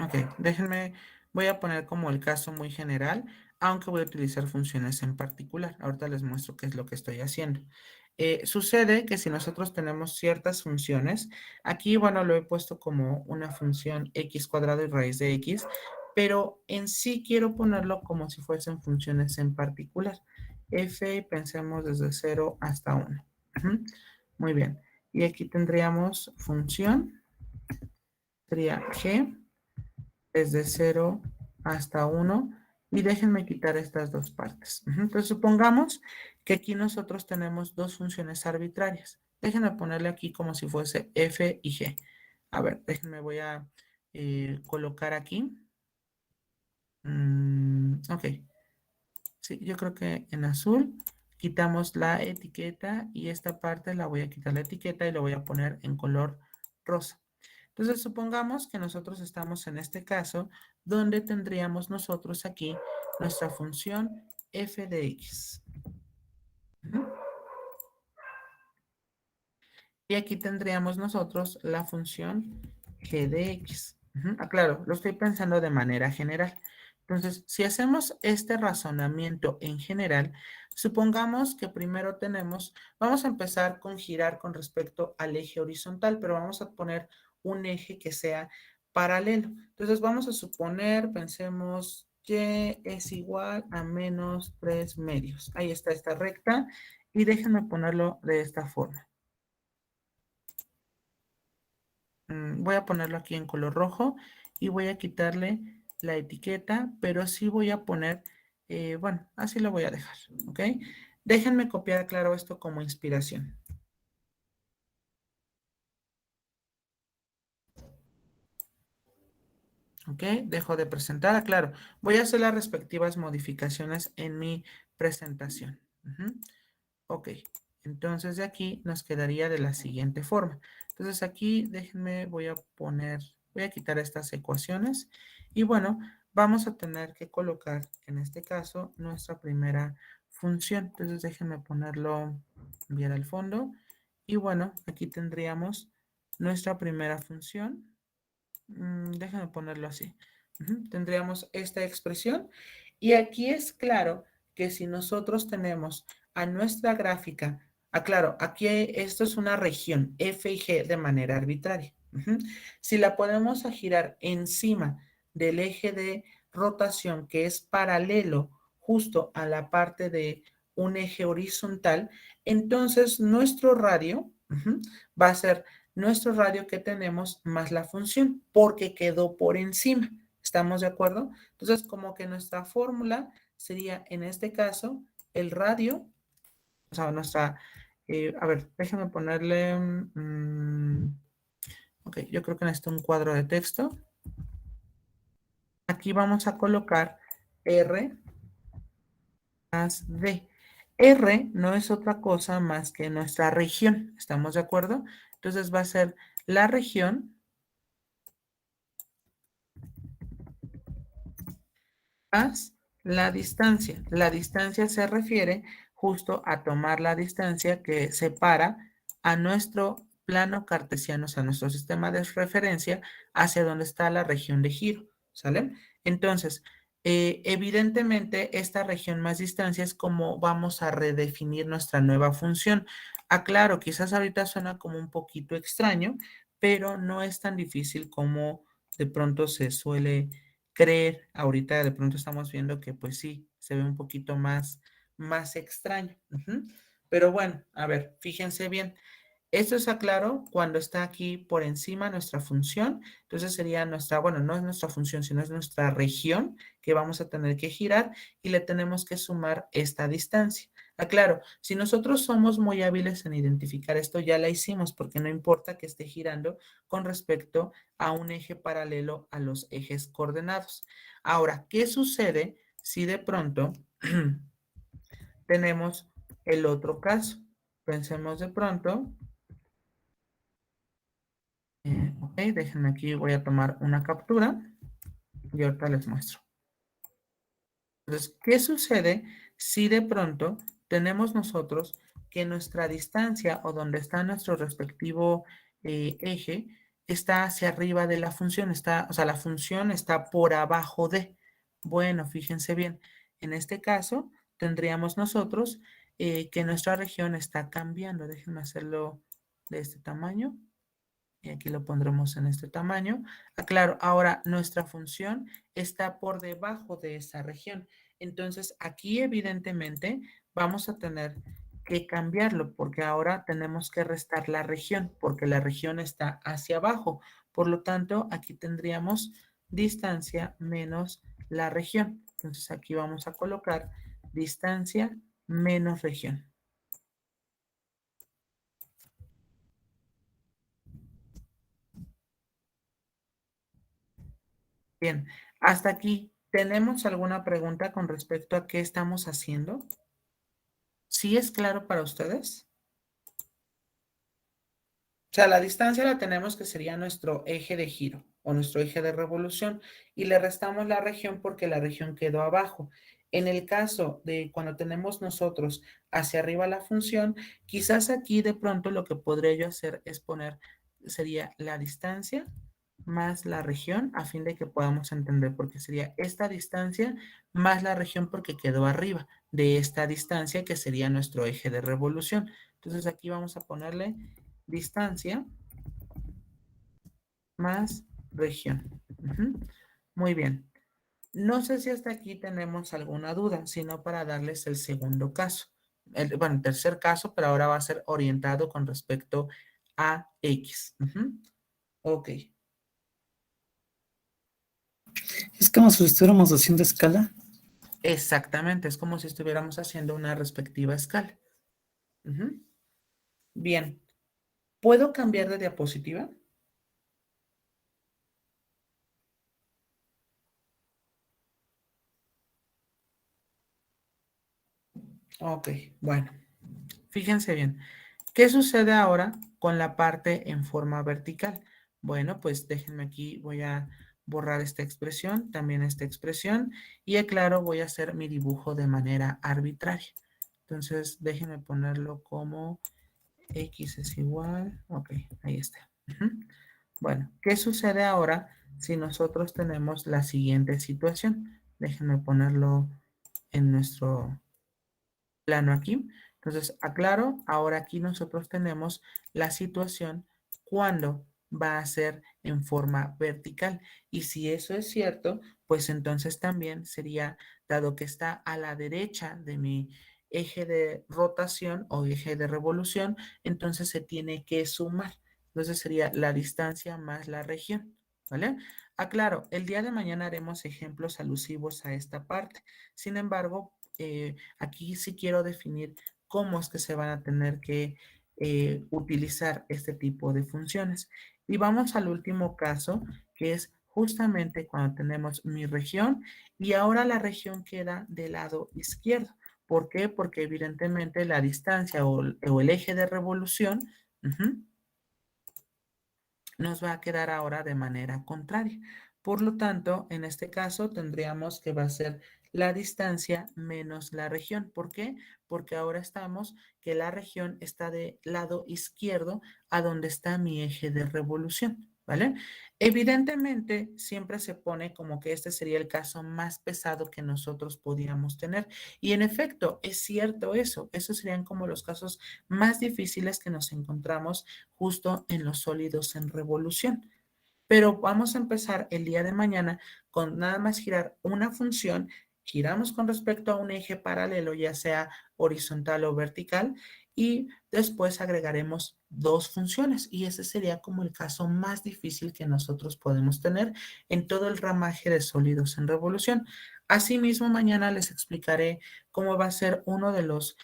ok, déjenme, voy a poner como el caso muy general, aunque voy a utilizar funciones en particular. Ahorita les muestro qué es lo que estoy haciendo. Sucede que si nosotros tenemos ciertas funciones, aquí, bueno, lo he puesto como una función x cuadrado y raíz de x, pero en sí quiero ponerlo como si fuesen funciones en particular. F, pensemos desde 0 hasta 1. Muy bien. Y aquí tendríamos función, sería g desde 0 hasta 1 y déjenme quitar estas dos partes. Entonces supongamos que aquí nosotros tenemos dos funciones arbitrarias. Déjenme ponerle aquí como si fuese f y g. A ver, déjenme, voy a colocar aquí. Ok, sí, yo creo que en azul quitamos la etiqueta y esta parte la voy a quitar la etiqueta y lo voy a poner en color rosa. Entonces, supongamos que nosotros estamos en este caso donde tendríamos nosotros aquí nuestra función f de x. Y aquí tendríamos nosotros la función g de x. Claro, lo estoy pensando de manera general. Entonces, si hacemos este razonamiento en general, supongamos que primero tenemos, vamos a empezar con girar con respecto al eje horizontal, pero vamos a poner un eje que sea paralelo. Entonces, vamos a suponer, pensemos y es igual a menos 3 medios. Ahí está esta recta y déjenme ponerlo de esta forma. Voy a ponerlo aquí en color rojo y voy a quitarle la etiqueta, pero sí voy a poner, bueno, así lo voy a dejar, ¿ok? Déjenme copiar, claro, esto como inspiración. ¿Ok? Dejo de presentar, claro. Voy a hacer las respectivas modificaciones en mi presentación. Ok, entonces de aquí nos quedaría de la siguiente forma. Entonces aquí, déjenme, voy a quitar estas ecuaciones y bueno, vamos a tener que colocar en este caso nuestra primera función. Entonces déjenme ponerlo bien al fondo y bueno, aquí tendríamos nuestra primera función. Déjame ponerlo así. Tendríamos esta expresión y aquí es claro que si nosotros tenemos a nuestra gráfica, claro, aquí esto es una región F y G de manera arbitraria. Si la ponemos a girar encima del eje de rotación que es paralelo justo a la parte de un eje horizontal, entonces nuestro radio va a ser nuestro radio que tenemos más la función, porque quedó por encima. ¿Estamos de acuerdo? Entonces, como que nuestra fórmula sería, en este caso, el radio, o sea, a ver, déjame ponerle, ok, yo creo que necesito un cuadro de texto. Aquí vamos a colocar R más D. R no es otra cosa más que nuestra región, ¿estamos de acuerdo? Entonces va a ser la región más la distancia. La distancia se refiere justo a tomar la distancia que separa a nuestro plano cartesiano, o sea, nuestro sistema de referencia, hacia donde está la región de giro, ¿sale? Entonces, evidentemente, esta región más distancia es como vamos a redefinir nuestra nueva función. Claro, quizás ahorita suena como un poquito extraño, pero no es tan difícil como de pronto se suele creer. Ahorita de pronto estamos viendo que pues sí, se ve un poquito más extraño. Pero bueno, a ver, fíjense bien. Esto está claro cuando está aquí por encima nuestra función. Entonces sería nuestra, bueno, no es nuestra función, sino es nuestra región que vamos a tener que girar y le tenemos que sumar esta distancia. Claro, si nosotros somos muy hábiles en identificar esto, ya la hicimos porque no importa que esté girando con respecto a un eje paralelo a los ejes coordenados. Ahora, ¿qué sucede si de pronto tenemos el otro caso? Pensemos de pronto. Ok, déjenme aquí, voy a tomar una captura y ahorita les muestro. Entonces, ¿qué sucede si de pronto tenemos nosotros que nuestra distancia o donde está nuestro respectivo eje está hacia arriba de la función? O sea, la función está por abajo de. Bueno, fíjense bien, en este caso tendríamos nosotros que nuestra región está cambiando. Déjenme hacerlo de este tamaño. Y aquí lo pondremos en este tamaño. Claro, ahora nuestra función está por debajo de esa región. Entonces, aquí evidentemente vamos a tener que cambiarlo porque ahora tenemos que restar la región porque la región está hacia abajo. Por lo tanto, aquí tendríamos distancia menos la región. Entonces, aquí vamos a colocar distancia menos región. Bien, hasta aquí. ¿Tenemos alguna pregunta con respecto a qué estamos haciendo? ¿Sí es claro para ustedes? O sea, la distancia la tenemos que sería nuestro eje de giro o nuestro eje de revolución y le restamos la región porque la región quedó abajo. En el caso de cuando tenemos nosotros hacia arriba la función, quizás aquí de pronto lo que podría yo hacer es poner, sería la distancia más la región a fin de que podamos entender, porque sería esta distancia más la región porque quedó arriba de esta distancia que sería nuestro eje de revolución. Entonces aquí vamos a ponerle distancia más región. Muy bien. No sé si hasta aquí tenemos alguna duda, sino para darles el segundo caso. Bueno, el tercer caso, pero ahora va a ser orientado con respecto a X. Ok, Es como si lo estuviéramos haciendo escala. exactamente, es como si estuviéramos haciendo una respectiva escala. Bien, ¿puedo cambiar de diapositiva? Ok, bueno, fíjense bien. ¿Qué sucede ahora con la parte en forma vertical? Bueno, pues déjenme aquí, voy a borrar esta expresión, también esta expresión, y aclaro, voy a hacer mi dibujo de manera arbitraria. Entonces, déjenme ponerlo como X es igual, ok, ahí está. Bueno, ¿qué sucede ahora si nosotros tenemos la siguiente situación? Déjenme ponerlo en nuestro plano aquí. Entonces, aclaro, ahora aquí nosotros tenemos la situación cuando va a ser en forma vertical. Y si eso es cierto, pues entonces también sería, dado que está a la derecha de mi eje de rotación o eje de revolución, entonces se tiene que sumar. Entonces sería la distancia más la región, ¿vale? Aclaro, el día de mañana haremos ejemplos alusivos a esta parte. Sin embargo, aquí sí quiero definir cómo es que se van a tener que utilizar este tipo de funciones. Y vamos al último caso, que es justamente cuando tenemos mi región y ahora la región queda del lado izquierdo. ¿Por qué? Porque evidentemente la distancia o el eje de revolución nos va a quedar ahora de manera contraria. Por lo tanto, en este caso tendríamos que va a ser la distancia menos la región. ¿Por qué? Porque ahora estamos que la región está del lado izquierdo a donde está mi eje de revolución, ¿vale? Evidentemente, siempre se pone como que este sería el caso más pesado que nosotros podíamos tener. Y en efecto, es cierto eso. Esos serían como los casos más difíciles que nos encontramos justo en los sólidos en revolución. Pero vamos a empezar el día de mañana con nada más girar una función, giramos con respecto a un eje paralelo, ya sea horizontal o vertical, y después agregaremos dos funciones. Y ese sería como el caso más difícil que nosotros podemos tener en todo el ramaje de sólidos en revolución. Asimismo, mañana les explicaré cómo va a ser uno de los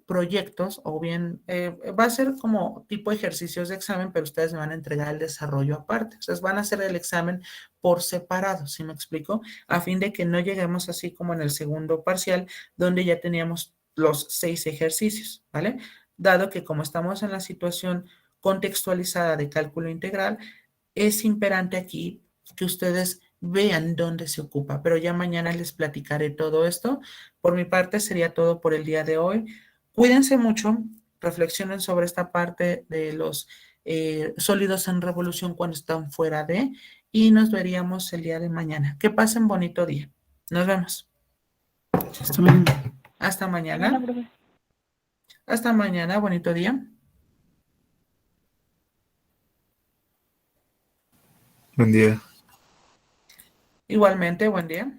proyectos o bien va a ser como tipo ejercicios de examen, pero ustedes me van a entregar el desarrollo aparte. Ustedes van a hacer el examen por separado, ¿sí me explico? A fin de que no lleguemos así como en el segundo parcial, donde ya teníamos los 6 ejercicios, ¿vale? Dado que como estamos en la situación contextualizada de cálculo integral, es imperante aquí que ustedes vean dónde se ocupa, pero ya mañana les platicaré todo esto. Por mi parte sería todo por el día de hoy. Cuídense mucho, reflexionen sobre esta parte de los sólidos en revolución cuando están fuera de, y nos veríamos el día de mañana. Que pasen bonito día. Nos vemos. Hasta mañana. Hasta Mañana, mañana. profe. Hasta mañana, bonito día. Buen día. Igualmente, buen día.